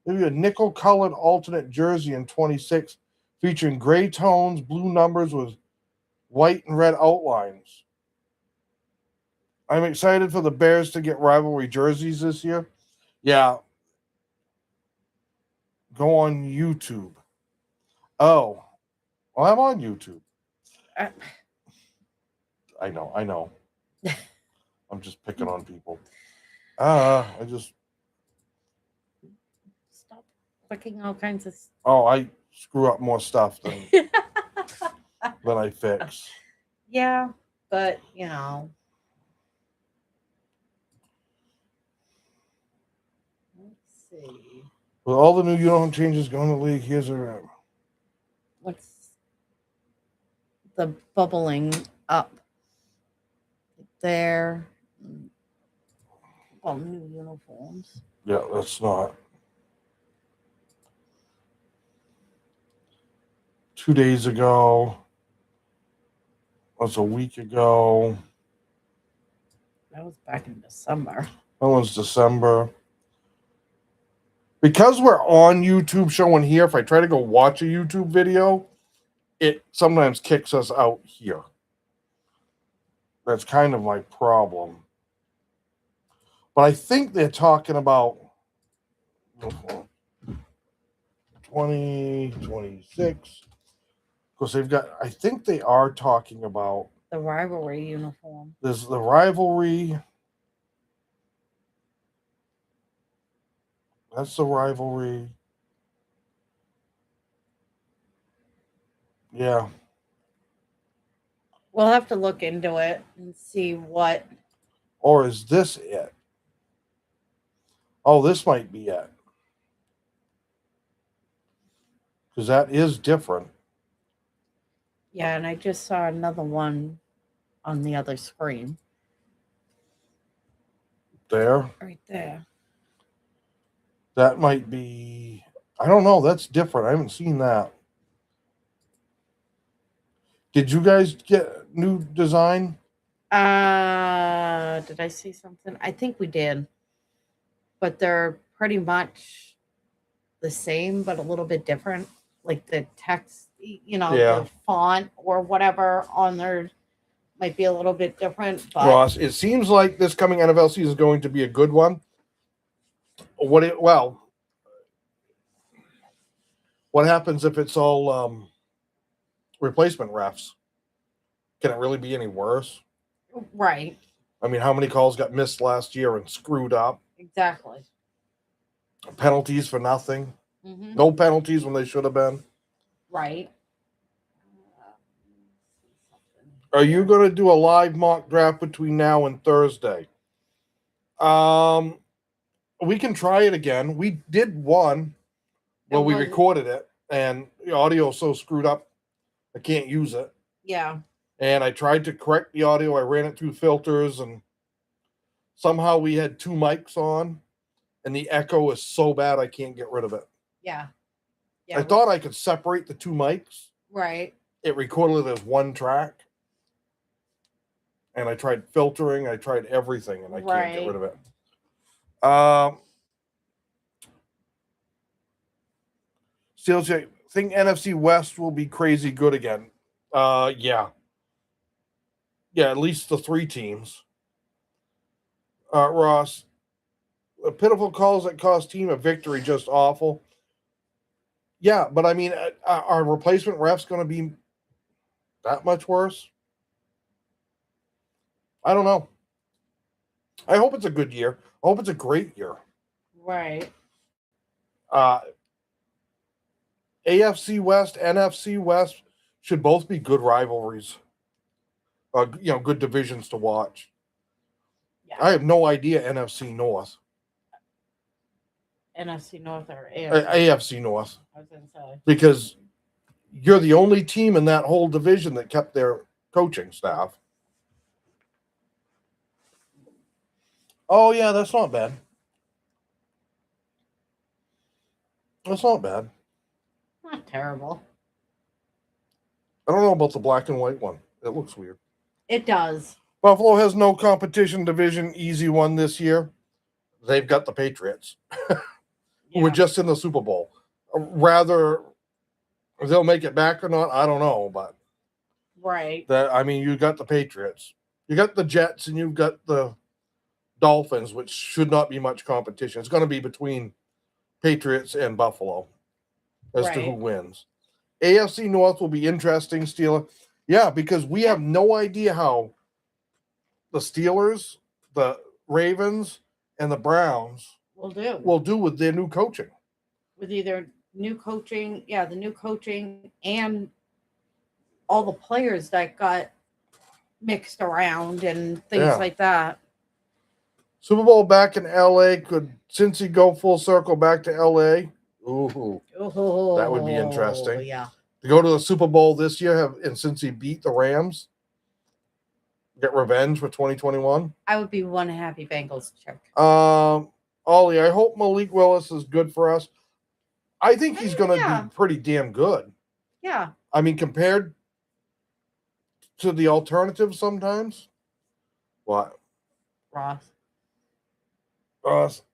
Maybe a nickel colored alternate jersey in 26, featuring gray tones, blue numbers with white and red outlines. I'm excited for the Bears to get rivalry jerseys this year. Yeah. Go on YouTube. Oh. Well, I'm on YouTube. I know. I'm just picking on people. I just... Stop clicking all kinds of... Oh, I screw up more stuff than I fix. Yeah, but, Let's see. With all the new uniform changes going to the league, here's a... What's the bubbling up there? All new uniforms. Yeah, that's not. 2 days ago. That's a week ago. That was back in December. That was December. Because we're on YouTube showing here, if I try to go watch a YouTube video, it sometimes kicks us out here. That's kind of my problem. But I think they're talking about 2026. Because they've got, I think they are talking about The rivalry uniform. there's the rivalry. That's the rivalry. Yeah. We'll have to look into it and see what. Or is this it? Oh, this might be it. Because that is different. Yeah, and I just saw another one on the other screen. There. Right there. That might be. I don't know. That's different. I haven't seen that. Did you guys get new design? Did I see something? I think we did. But they're pretty much the same, but a little bit different. Like the text, Yeah. the font or whatever on there might be a little bit different. But Ross, it seems like this coming NFL season is going to be a good one. What happens if it's all replacement refs? Can it really be any worse? right, I mean, how many calls got missed last year and screwed up? exactly. Penalties for nothing. Hmm. No penalties when they should have been. Right. Are you going to do a live mock draft between now and Thursday? We can try it again. We did one. Well, we recorded it, and the audio is so screwed up, I can't use it. Yeah. And I tried to correct the audio. I ran it through filters, and somehow we had two mics on, and the echo is so bad I can't get rid of it. Yeah. I thought I could separate the two mics. Right. It recorded it as one track. And I tried filtering. I tried everything, and I can't get rid of it. Steelers, I think NFC West will be crazy good again. Yeah. Yeah, at least the three teams. Ross, pitiful calls that cost team a victory, just awful. Yeah, but I mean, are replacement refs going to be that much worse? I don't know. I hope it's a good year. I hope it's a great year. Right. AFC West, NFC West should both be good rivalries. Good divisions to watch. Yeah. I have no idea NFC North. NFC North or AFC? AFC North. I was going to say. Because you're the only team in that whole division that kept their coaching staff. Oh, yeah, that's not bad. That's not bad. Not terrible. I don't know about the black and white one. It looks weird. It does. Buffalo has no competition division, easy one this year. They've got the Patriots, who were just in the Super Bowl. Rather, they'll make it back or not, I don't know. But right. You got the Patriots. You got the Jets, and you've got the Dolphins, which should not be much competition. It's going to be between Patriots and Buffalo as to who wins. AFC North will be interesting, Steeler. Yeah, because we have no idea how the Steelers, the Ravens, and the Browns will do with their new coaching. With either new coaching, the new coaching and all the players that got mixed around and things like that. Super Bowl back in LA. Could Cincy go full circle back to LA? Ooh, that would be interesting. Yeah. To go to the Super Bowl this year and Cincy beat the Rams, get revenge for 2021. I would be one happy Bengals chick. Ollie, I hope Malik Willis is good for us. I think he's going to be pretty damn good. Yeah. I mean, compared to the alternatives sometimes. What? Ross.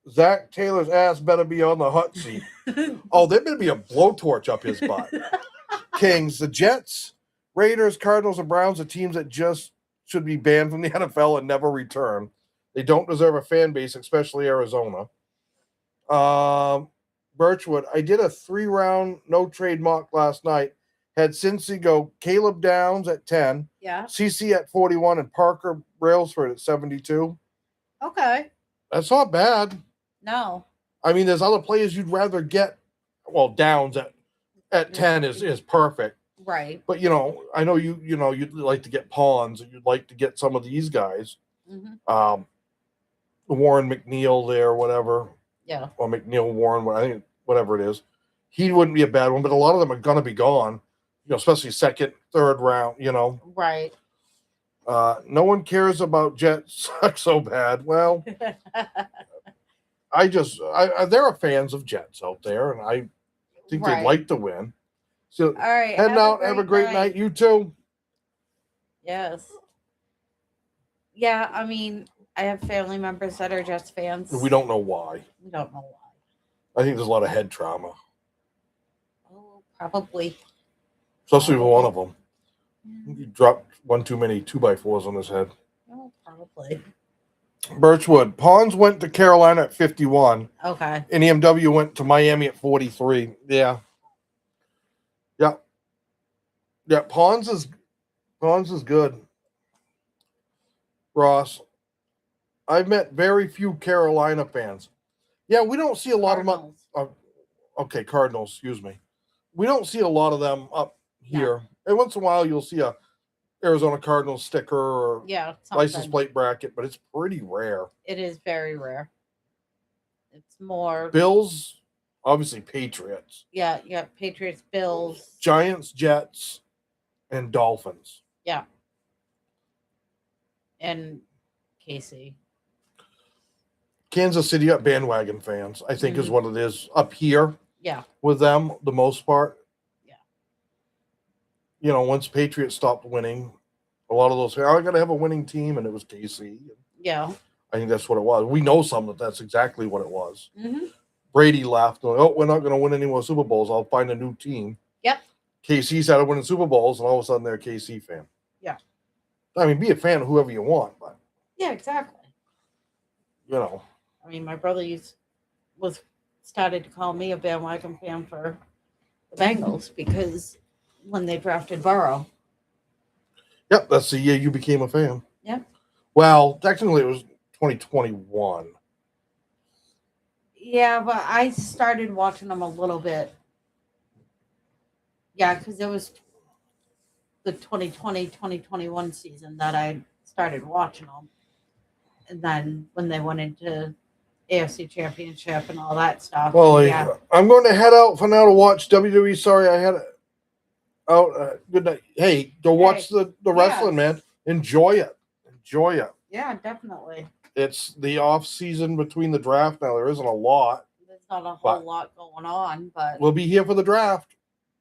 Zach Taylor's ass better be on the hot seat. Oh, there better be a blowtorch up his butt. Kings, the Jets, Raiders, Cardinals, and Browns are teams that just should be banned from the NFL and never return. They don't deserve a fan base, especially Arizona. Birchwood, I did a 3-round no trade mock last night. Had Cincy go Caleb Downs at 10, Yeah. CC at 41, and Parker Brailsford at 72. Okay. That's not bad. No. I mean, there's other players you'd rather get. Well, Downs at 10 is perfect. Right. But I know you'd like to get Pawns, and you'd like to get some of these guys. Mm-hmm. Warren McNeil there, whatever. Yeah. Or McNeil Warren, I think whatever it is. He wouldn't be a bad one, but a lot of them are gonna be gone. Especially second, third round, Right. No one cares about Jets suck so bad. Well, there are fans of Jets out there, and I think they'd like to win. So, all right. heading out. Have a great night. You too. Yes. Yeah, I mean, I have family members that are Jets fans. We don't know why. We don't know why. I think there's a lot of head trauma. Oh, probably. Especially with one of them. He dropped one too many 2x4s on his head. Oh, probably. Birchwood. Pawns went to Carolina at 51. Okay. And EMW went to Miami at 43. Yeah. Yeah. Yeah. Pawns is good. Ross. I've met very few Carolina fans. Yeah, we don't see a lot of them. Okay, Cardinals, excuse me. We don't see a lot of them up here. And once in a while, you'll see a Arizona Cardinals sticker or license plate bracket, but it's pretty rare. It is very rare. It's more Bills, obviously Patriots. Yeah, Patriots, Bills, Giants, Jets, and Dolphins. Yeah. And KC. Kansas City got bandwagon fans, I think is what it is up here. Yeah. With them, the most part. Yeah. Once Patriots stopped winning, a lot of those, I got to have a winning team, and it was KC. Yeah. I think that's what it was. We know some that's exactly what it was. Mm-hmm. Brady laughed, we're not going to win any more Super Bowls. I'll find a new team. Yep. KC started winning Super Bowls, and all of a sudden they're a KC fan. Yeah. I mean, be a fan of whoever you want, but. Yeah, exactly. I mean, my brother started to call me a bandwagon fan for the Bengals because when they drafted Burrow. Yep, that's the year you became a fan. Yep. Well, technically it was 2021. Yeah, but I started watching them a little bit. Yeah, because it was the 2020-2021 season that I started watching them. And then when they went into AFC Championship and all that stuff. Well, I'm going to head out for now to watch WWE. Sorry, I had out. Good night. Hey, go watch the wrestling, man. Enjoy it. Yeah, definitely. It's the off season between the draft now. There isn't a lot. There's not a whole lot going on, but we'll be here for the draft.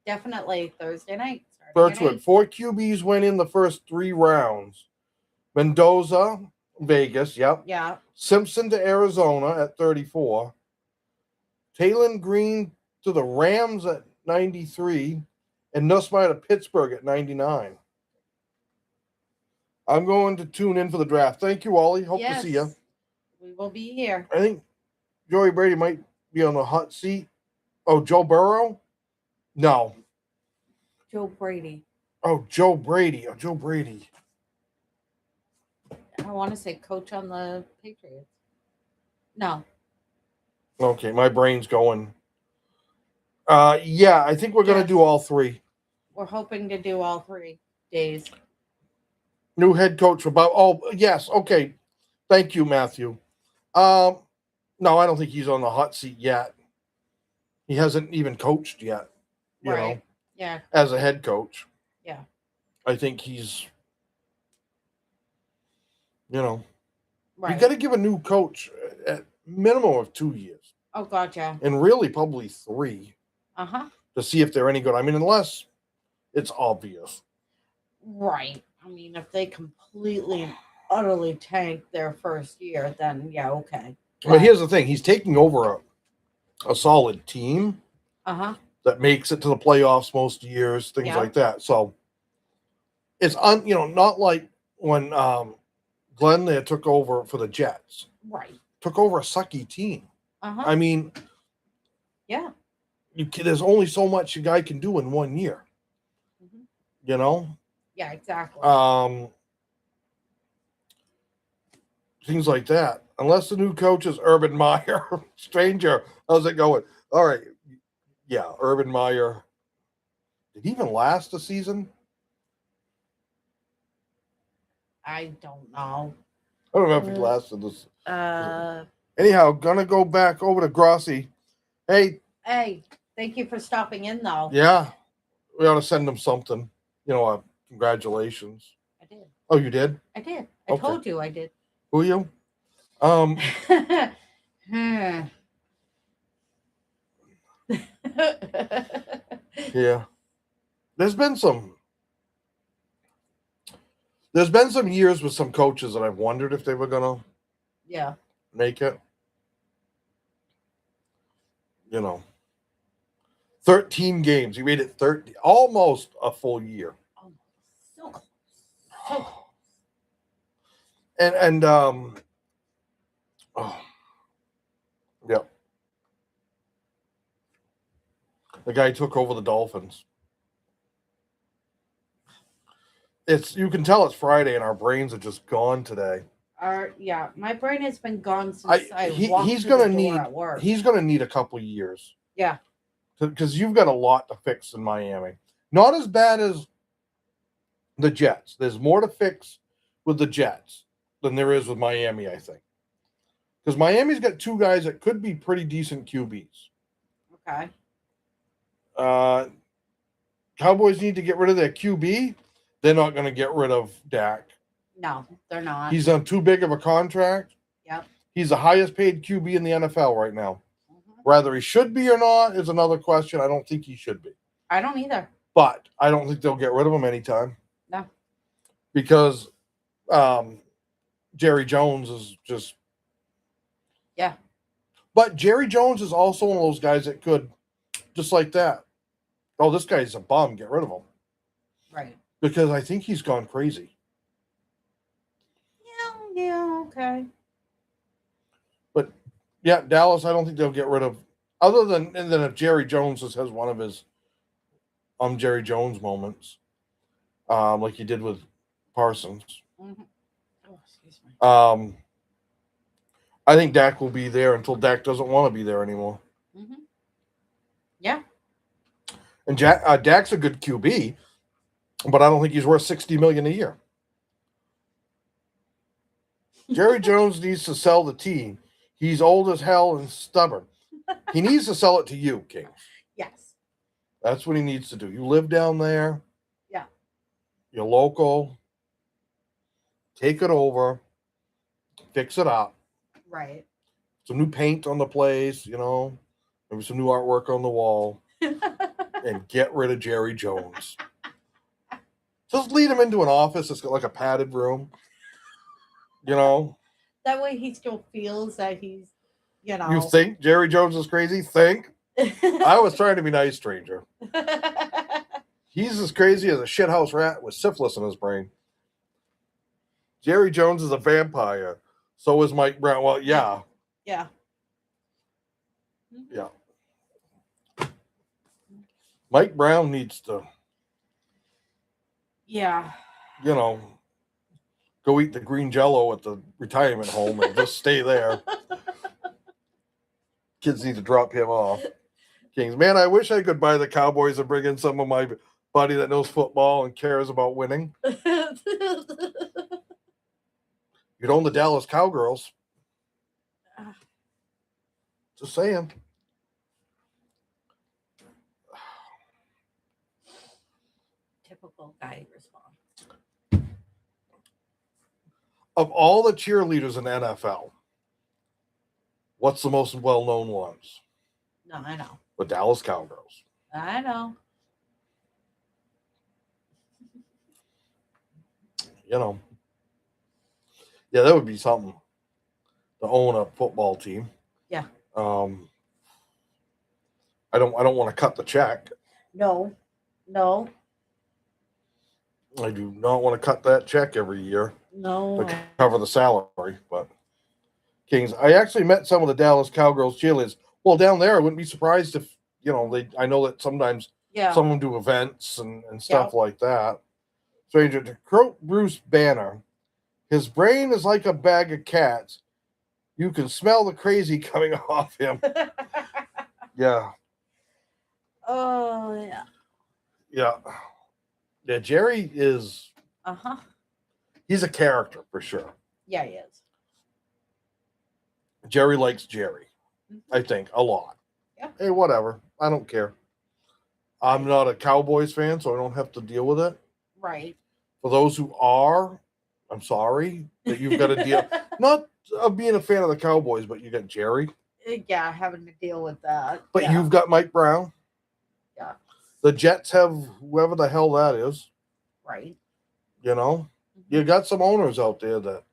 Definitely Thursday night. Birchwood. 4 QBs went in the first 3 rounds. Mendoza, Vegas, yep. Yeah. Simpson to Arizona at 34. Taylor Green to the Rams at 93. And Nussmeier to Pittsburgh at 99. I'm going to tune in for the draft. Thank you, Ollie. Hope to see you. We will be here. I think Joey Brady might be on the hot seat. Oh, Joe Burrow? No. Joe Brady. Oh, Joe Brady. I want to say coach on the Patriots. No. Okay, my brain's going. Yeah, I think we're going to do all 3. We're hoping to do all 3 days. New head coach for Bob. Oh, yes. Okay. Thank you, Matthew. No, I don't think he's on the hot seat yet. He hasn't even coached yet. You know. Yeah. As a head coach. Yeah. I think he's, Right. You got to give a new coach at minimum of 2 years. Oh, gotcha. And really probably 3. Uh-huh. To see if they're any good. I mean, unless. It's obvious. Right. I mean, if they completely utterly tank their first year, then yeah, okay. But here's the thing: he's taking over a solid team Uh-huh. that makes it to the playoffs most years, things Yeah. like that. So it's not like when Glenn there took over for the Jets, Right. took over a sucky team. Uh-huh. I mean, Yeah. there's only so much a guy can do in 1 year. Mhm. You know, Yeah, exactly. Things like that. Unless the new coach is Urban Meyer, stranger. How's it going? All right, yeah, Urban Meyer. Did he even last a season? I don't know. I don't know if he lasted this. Uh Anyhow, gonna go back over to Grossi. Hey, hey, thank you for stopping in though. yeah, we ought to send him something. Congratulations. I did. Oh, you did? I did. I Okay. told you I did. Who are you? Hmm. Yeah. There's been some years with some coaches that I've wondered if they were gonna Yeah. make it. 13 games. He made it 30, almost a full year. Oh, so close. So close. And oh, yeah. The guy took over the Dolphins. You can tell it's Friday and our brains are just gone today. Yeah, my brain has been gone since He's gonna need a couple years. Yeah. Because you've got a lot to fix in Miami. Not as bad as the Jets. There's more to fix with the Jets than there is with Miami, I think. Because Miami's got two guys that could be pretty decent QBs. Okay. Cowboys need to get rid of their QB. They're not going to get rid of Dak. No, they're not. He's on too big of a contract. Yep. He's the highest paid QB in the NFL right now. Whether he should be or not is another question. I don't think he should be. I don't either. But I don't think they'll get rid of him anytime. No. Because Jerry Jones is just... Yeah. But Jerry Jones is also one of those guys that could, just like that, oh, this guy's a bum, get rid of him. Right. Because I think he's gone crazy. Yeah, okay. But yeah, Dallas, I don't think they'll get rid of, other than, and then if Jerry Jones has one of his Jerry Jones moments, like he did with Parsons. Mm-hmm. Oh, excuse me. I think Dak will be there until Dak doesn't want to be there anymore. Mm-hmm. Yeah. And Dak's a good QB, but I don't think he's worth $60 million a year. Jerry Jones needs to sell the team. He's old as hell and stubborn. He needs to sell it to you, Kings. Yes. That's what he needs to do. You live down there. Yeah. You're local. Take it over. Fix it up. Right. Some new paint on the place, maybe some new artwork on the wall. And get rid of Jerry Jones. Just lead him into an office that's got like a padded room. That way he still feels that he's, You think Jerry Jones is crazy? Think. I was trying to be nice, stranger. He's as crazy as a shithouse rat with syphilis in his brain. Jerry Jones is a vampire. So is Mike Brown. Well, yeah. Yeah. Yeah. Mike Brown needs to, yeah, go eat the green jello at the retirement home and just stay there. Kids need to drop him off. Kings, man, I wish I could buy the Cowboys and bring in some of my buddy that knows football and cares about winning. You'd own the Dallas Cowgirls. Just saying. Typical guy response. Of all the cheerleaders in the NFL, what's the most well-known ones? No, I know. The Dallas Cowgirls. I know. Yeah, that would be something to own a football team. Yeah. I don't want to cut the check. No. No. I do not want to cut that check every year No. to cover the salary. But Kings, I actually met some of the Dallas Cowgirls cheerleaders. Well, down there, I wouldn't be surprised if they. I know that sometimes some of them do events and stuff like that. Stranger, to quote Bruce Banner, his brain is like a bag of cats. You can smell the crazy coming off him. Yeah. Oh yeah. Yeah. Yeah, Jerry is. He's a character for sure. Yeah, he is. Jerry likes Jerry, I think, a lot. Yeah. Hey, whatever. I don't care. I'm not a Cowboys fan, so I don't have to deal with it. Right. For those who are, I'm sorry that you've got to deal. Not of being a fan of the Cowboys, but you got Jerry. Yeah, having to deal with that. But you've got Mike Brown. Yeah. The Jets have whoever the hell that is. Right. You got some owners out there that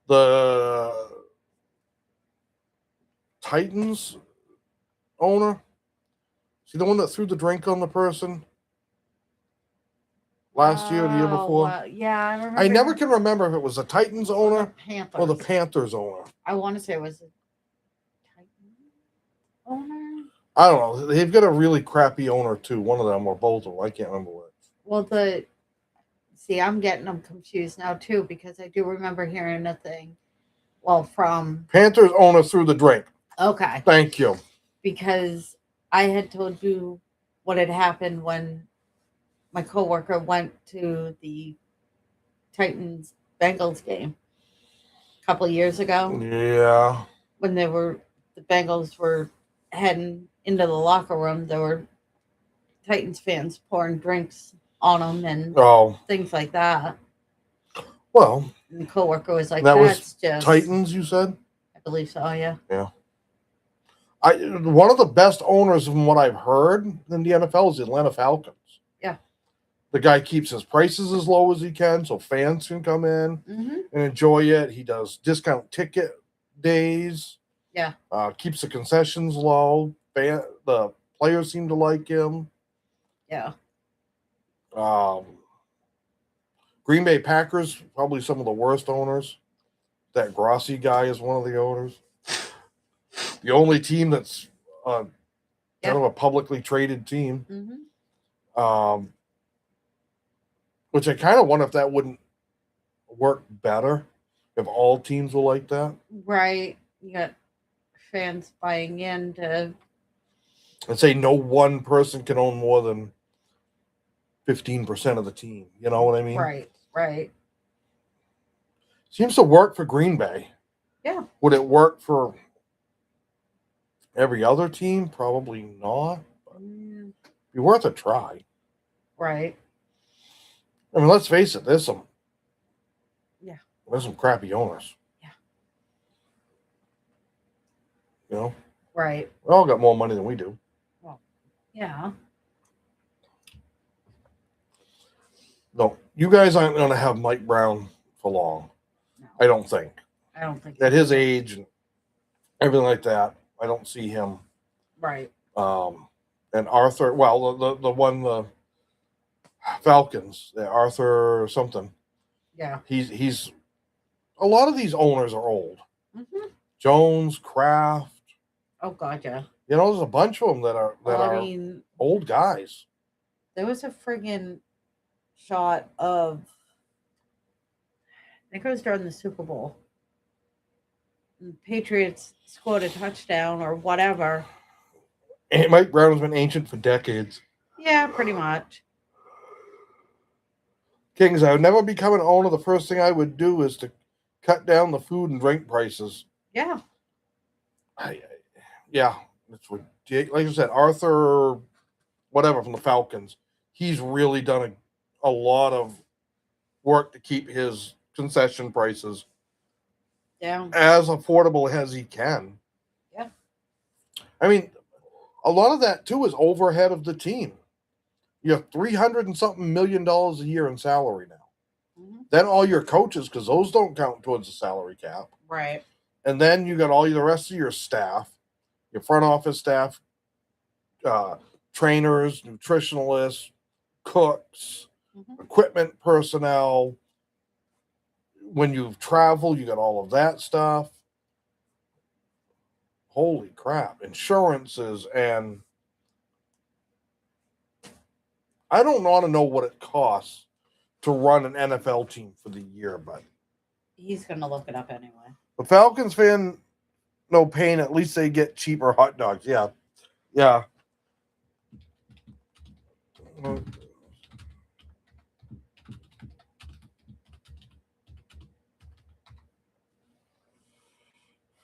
the Titans owner. See the one that threw the drink on the person last year, the year before? Yeah, I remember. I never can remember if it was the Titans owner or the Panthers owner. I want to say it was the Titans owner. I don't know. They've got a really crappy owner too. One of them or both of them. I can't remember which. Well, I'm getting them confused now too because I do remember hearing a thing. Well, from Panthers owner threw the drink. Okay. Thank you. Because I had told you what had happened when my coworker went to the Titans Bengals game a couple of years ago. Yeah. When the Bengals were heading into the locker room, there were Titans fans pouring drinks on them and things like that. Well, and the coworker was like, "That's was just Titans." You said? I believe so. Yeah. Yeah. One of the best owners, from what I've heard in the NFL, is the Atlanta Falcons. Yeah. The guy keeps his prices as low as he can, so fans can come in and enjoy it. He does discount ticket days. Yeah. Keeps the concessions low. The players seem to like him. Yeah. Green Bay Packers, probably some of the worst owners. That Grossi guy is one of the owners. The only team that's kind of a publicly traded team. Which I kind of wonder if that wouldn't work better if all teams were like that. Right. You got fans buying into. And say no one person can own more than 15% of the team. You know what I mean? Right. Seems to work for Green Bay. Yeah. Would it work for every other team? Probably not. But be worth a try. Right. I mean, let's face it. There's some crappy owners. Yeah. Right. We all got more money than we do. Well, yeah. No, you guys aren't going to have Mike Brown for long. No. I don't think. At his age and everything like that, I don't see him. Right. And Arthur, the Falcons, Arthur or something. Yeah. He's a lot of these owners are old. Jones, Kraft. Oh God, yeah. There's a bunch of them that are old guys. There was a friggin' shot of, I think it was during the Super Bowl. The Patriots scored a touchdown or whatever. And Mike Brown has been ancient for decades. Yeah, pretty much. Kings, I would never become an owner. The first thing I would do is to cut down the food and drink prices. Yeah. That's what, like I said, Arthur, whatever, from the Falcons. He's really done a lot of work to keep his concession prices as affordable as he can. Yeah. I mean, a lot of that too is overhead of the team. You have $300 and something million a year in salary now. Mm-hmm. Then all your coaches, because those don't count towards the salary cap. Right. And then you got all the rest of your staff, your front office staff, trainers, nutritionalists, cooks, equipment personnel. When you travel, you got all of that stuff. Holy crap. Insurances, and I don't want to know what it costs to run an NFL team for the year, but He's going to look it up anyway. the Falcons fan, no pain. At least they get cheaper hot dogs. Yeah. Yeah.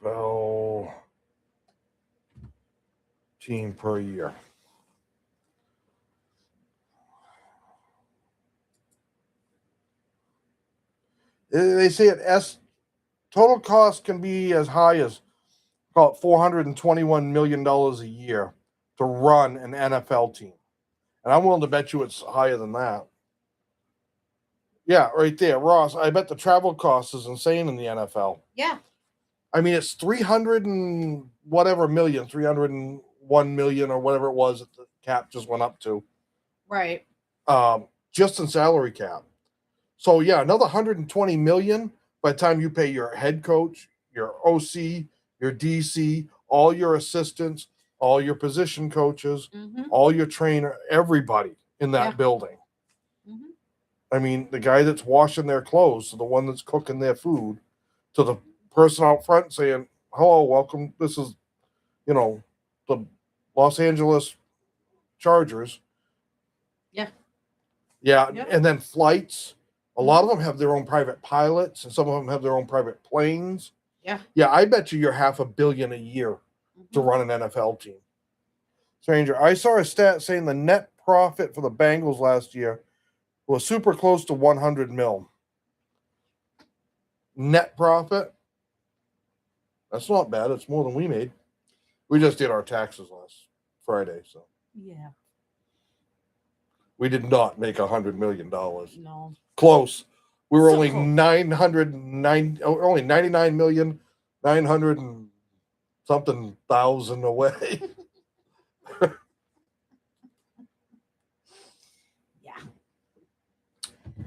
So, team per year. They say total cost can be as high as about $421 million a year to run an NFL team. And I'm willing to bet you it's higher than that. Yeah, right there. Ross, I bet the travel cost is insane in the NFL. Yeah. I mean, it's 300 and whatever million, 301 million or whatever it was that the cap just went up to. Right. Just in salary cap. So, yeah, another 120 million by the time you pay your head coach, your OC, your DC, all your assistants, all your position coaches, all your trainer, everybody in that building. Mm-hmm. I mean, the guy that's washing their clothes, to the one that's cooking their food, to the person out front saying, hello, welcome. This is, the Los Angeles Chargers. Yeah. Yeah. Yep. And then flights. A lot of them have their own private pilots, and some of them have their own private planes. Yeah. Yeah, I bet you're $500 million a year to run an NFL team. Stranger, I saw a stat saying the net profit for the Bengals last year was super close to 100 mil. Net profit? That's not bad. It's more than we made. We just did our taxes last Friday, so. Yeah. We did not make $100 million. No. Close. We were So only close. 99,900 and something thousand away.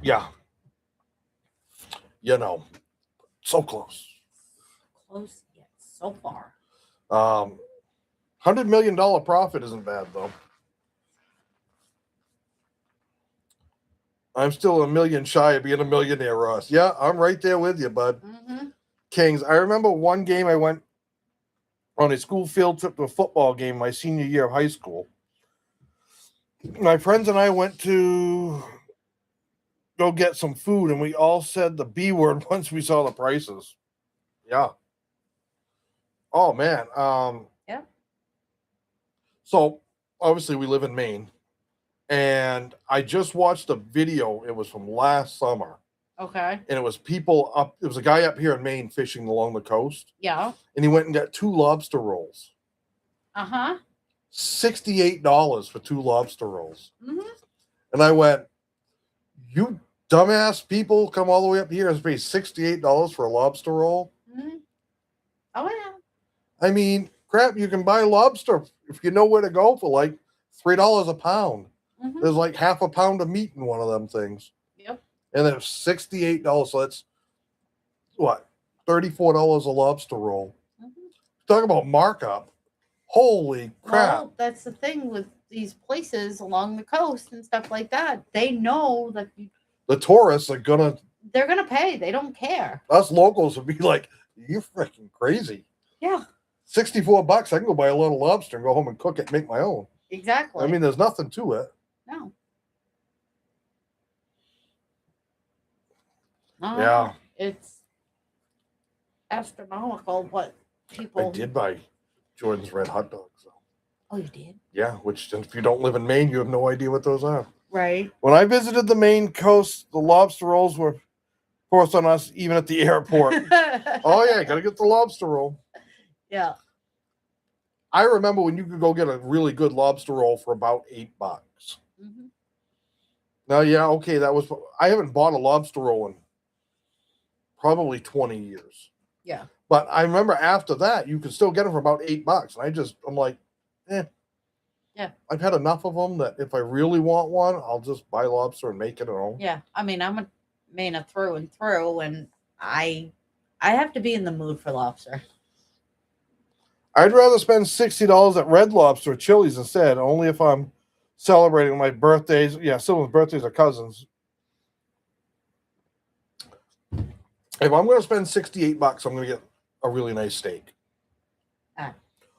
Yeah. Yeah. So close. Close yet so far. $100 million profit isn't bad, though. I'm still a million shy of being a millionaire, Ross. Yeah, I'm right there with you, bud. Mm-hmm. Kings. I remember one game I went on a school field trip to a football game my senior year of high school. My friends and I went to go get some food, and we all said the B word once we saw the prices. Yeah. Oh, man. Yeah. So, obviously, we live in Maine. And I just watched a video. It was from last summer. Okay. And it was it was a guy up here in Maine fishing along the coast. Yeah. And he went and got 2 lobster rolls. Uh-huh. $68 for 2 lobster rolls. Mm-hmm. And I went, you dumbass people come all the way up here and pay $68 for a lobster roll? Mm-hmm. Oh, yeah. I mean, crap, you can buy lobster if you know where to go for like $3 a pound. Mm-hmm. There's like half a pound of meat in one of them things. Yep. And then $68. So that's what? $34 a lobster roll. Mm-hmm. Talk about markup. Holy crap. Well, that's the thing with these places along the coast and stuff like that. They know that The tourists are they're gonna pay. They don't care. us locals would be like, you're freaking crazy. Yeah. $64, I can go buy a little lobster and go home and cook it and make my own. Exactly. I mean, there's nothing to it. No. Yeah. It's astronomical what people. I did buy Jordan's red hot dogs. So. Oh, you did? Yeah, which if you don't live in Maine, you have no idea what those are. Right. When I visited the Maine coast, the lobster rolls were forced on us even at the airport. Oh, yeah, got to get the lobster roll. Yeah. I remember when you could go get a really good lobster roll for about $8. Mm-hmm. Now, yeah, okay, I haven't bought a lobster roll in probably 20 years. Yeah. But I remember after that, you could still get them for about $8. And I'm like, Yeah. I've had enough of them that if I really want one, I'll just buy lobster and make it at home. Yeah. I mean, I'm a Maine through and through, and I have to be in the mood for lobster. I'd rather spend $60 at Red Lobster or Chili's instead, only if I'm celebrating my birthdays. Yeah, someone's birthdays or cousins. If I'm going to spend $68, I'm going to get a really nice steak. Yeah.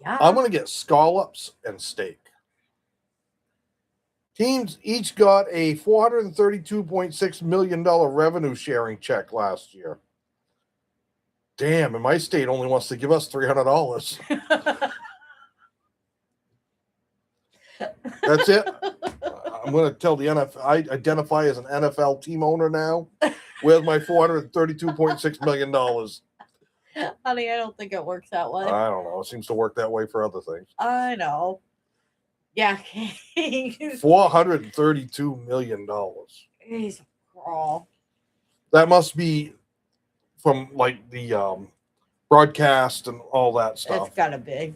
I'm going to get scallops and steak. Teams each got a $432.6 million revenue sharing check last year. Damn, and my state only wants to give us $300. That's it. I'm going to tell the NFL, I identify as an NFL team owner now with my $432.6 million. Honey, I don't think it works that way. I don't know. It seems to work that way for other things. I know. Yeah. $432 million. He's a crawl. That must be from like the broadcast and all that stuff. It's gotta be.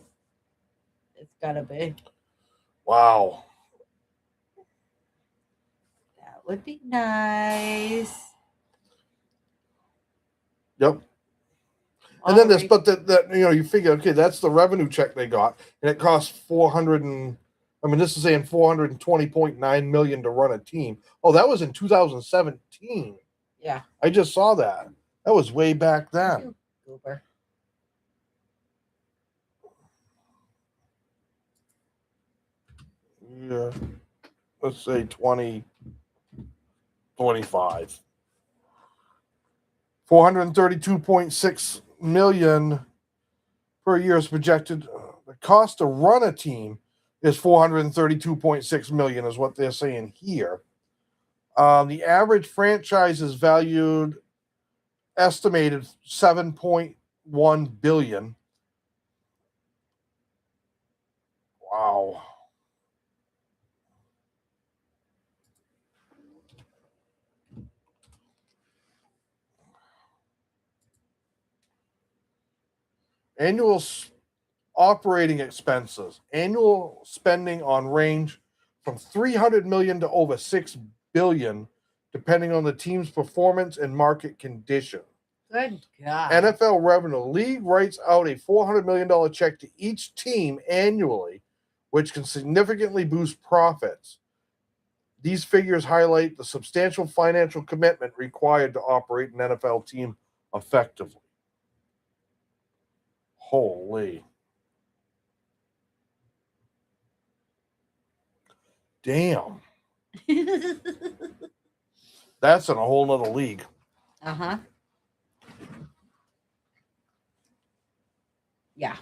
It's gotta be. Wow. That would be nice. Yep. And then this, but that you figure, okay, that's the revenue check they got, and it costs this is saying $420.9 million to run a team. Oh, that was in 2017. Yeah. I just saw that. That was way back then. Goober. Yeah. Let's say 2025. 432.6 million per year is projected. The cost to run a team is 432.6 million is what they're saying here. The average franchise is valued, estimated 7.1 billion. Wow. Annual operating expenses, annual spending on range from 300 million to over 6 billion, depending on the team's performance and market condition. Good God. NFL revenue. League writes out a $400 million check to each team annually, which can significantly boost profits. These figures highlight the substantial financial commitment required to operate an NFL team effectively. Holy. Damn. That's in a whole nother league. Uh-huh. Yeah.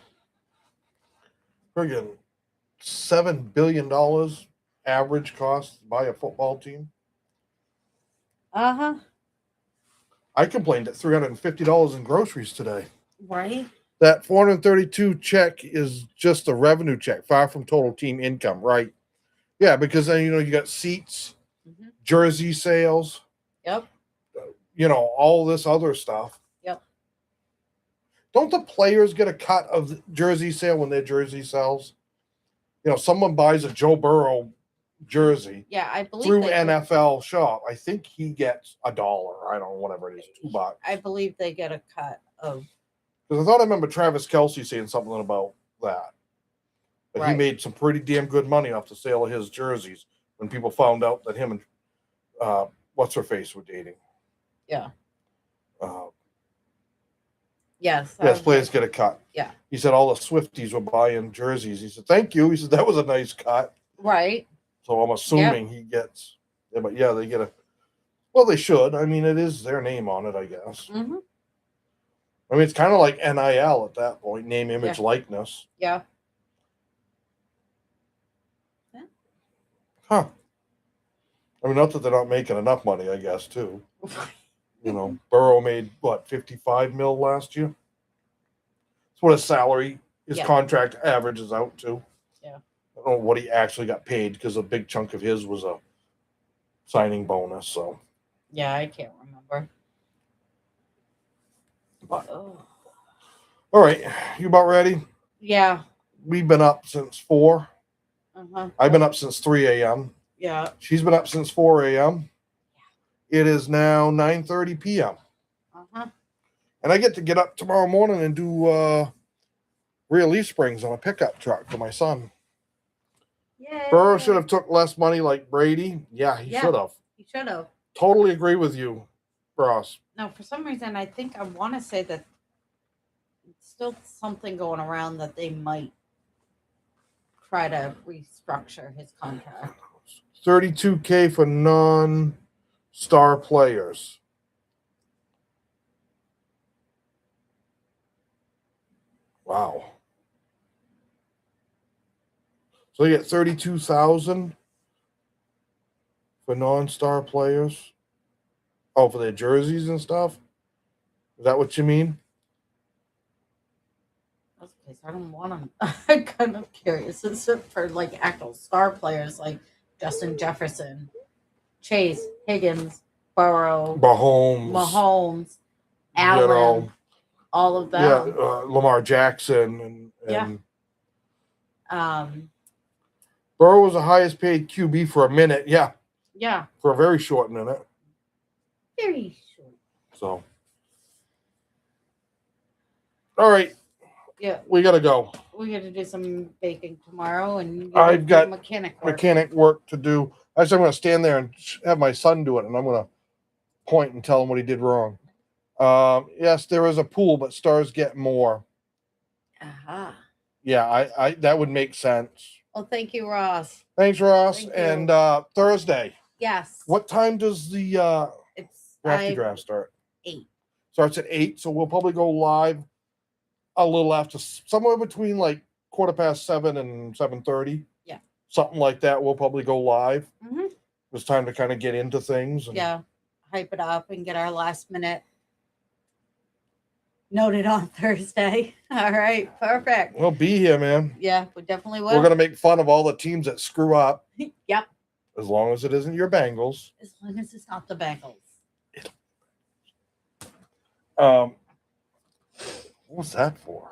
Friggin' $7 billion average cost by a football team. Uh-huh. I complained at $350 in groceries today. Right. That 432 check is just a revenue check, far from total team income, right? Yeah, because then you got seats, jersey sales. Yep. All this other stuff. Yep. Don't the players get a cut of the jersey sale when their jersey sells? Someone buys a Joe Burrow jersey. Yeah, I believe through NFL shop. I think he gets $1. I don't know, whatever it is, $2. I believe they get a cut of. Because I thought I remember Travis Kelce saying something about that. That he made some pretty damn good money off the sale of his jerseys when people found out that him and what's her face were dating. Yeah. Yes, players get a cut. Yeah. He said all the Swifties were buying jerseys. He said, thank you. He said, that was a nice cut. Right. So I'm assuming he gets, but yeah, they get well, they should. I mean, it is their name on it, I guess. Mm-hmm. I mean, it's kind of like NIL at that point, name, image, likeness. Yeah. Huh. I mean, not that they're not making enough money, I guess, too. Burrow made, 55 mil last year? That's what his salary, his contract averages out to. Yeah. I don't know what he actually got paid because a big chunk of his was a signing bonus. So, Yeah, I can't remember. but, Oh. all right, you about ready? Yeah. We've been up since 4. Uh-huh. I've been up since 3 a.m. Yeah. She's been up since 4 a.m. It is now 9:30 p.m. Uh-huh. And I get up tomorrow morning and do rear leaf springs on a pickup truck for my son. Yeah. Burrow should have took less money like Brady. Yeah, he should have. He should have. Totally agree with you, Ross. No, for some reason, I think I want to say that it's still something going around that they might try to restructure his contract. 32K for non-star players. Wow. So you get 32,000 for non-star players. Oh, for their jerseys and stuff. Is that what you mean? Okay, so I don't want them. I'm kind of curious. Is it for like actual star players like Justin Jefferson, Chase, Higgins, Burrow, Mahomes, Allen, all of them? Yeah, Lamar Jackson and Burrow was the highest paid QB for a minute. Yeah, for a very short minute. Very short. So, all right. Yeah, we gotta go. We got to do some baking tomorrow, and I've got mechanic work to do. Actually, I'm gonna stand there and have my son do it, and I'm gonna point and tell him what he did wrong. Yes, there is a pool, but stars get more. Uh-huh. Yeah, I that would make sense. Well, thank you, Ross. Thanks, Ross. Thank and you. Thursday. Yes. What time does the draft start? 8. Starts at 8, so we'll probably go live a little after, somewhere between like 7:15 and 7:30. Yeah. Something like that. We'll probably go live. Mm-hmm. It's time to kind of get into things. And, yeah. Hype it up and get our last minute noted on Thursday. All right. Perfect. We'll be here, man. Yeah, we definitely will. We're going to make fun of all the teams that screw up. Yep. As long as it isn't your Bengals. As long as it's not the Bengals. What's that for?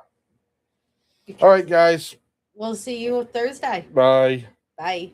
All right, guys. We'll see you Thursday. Bye. Bye.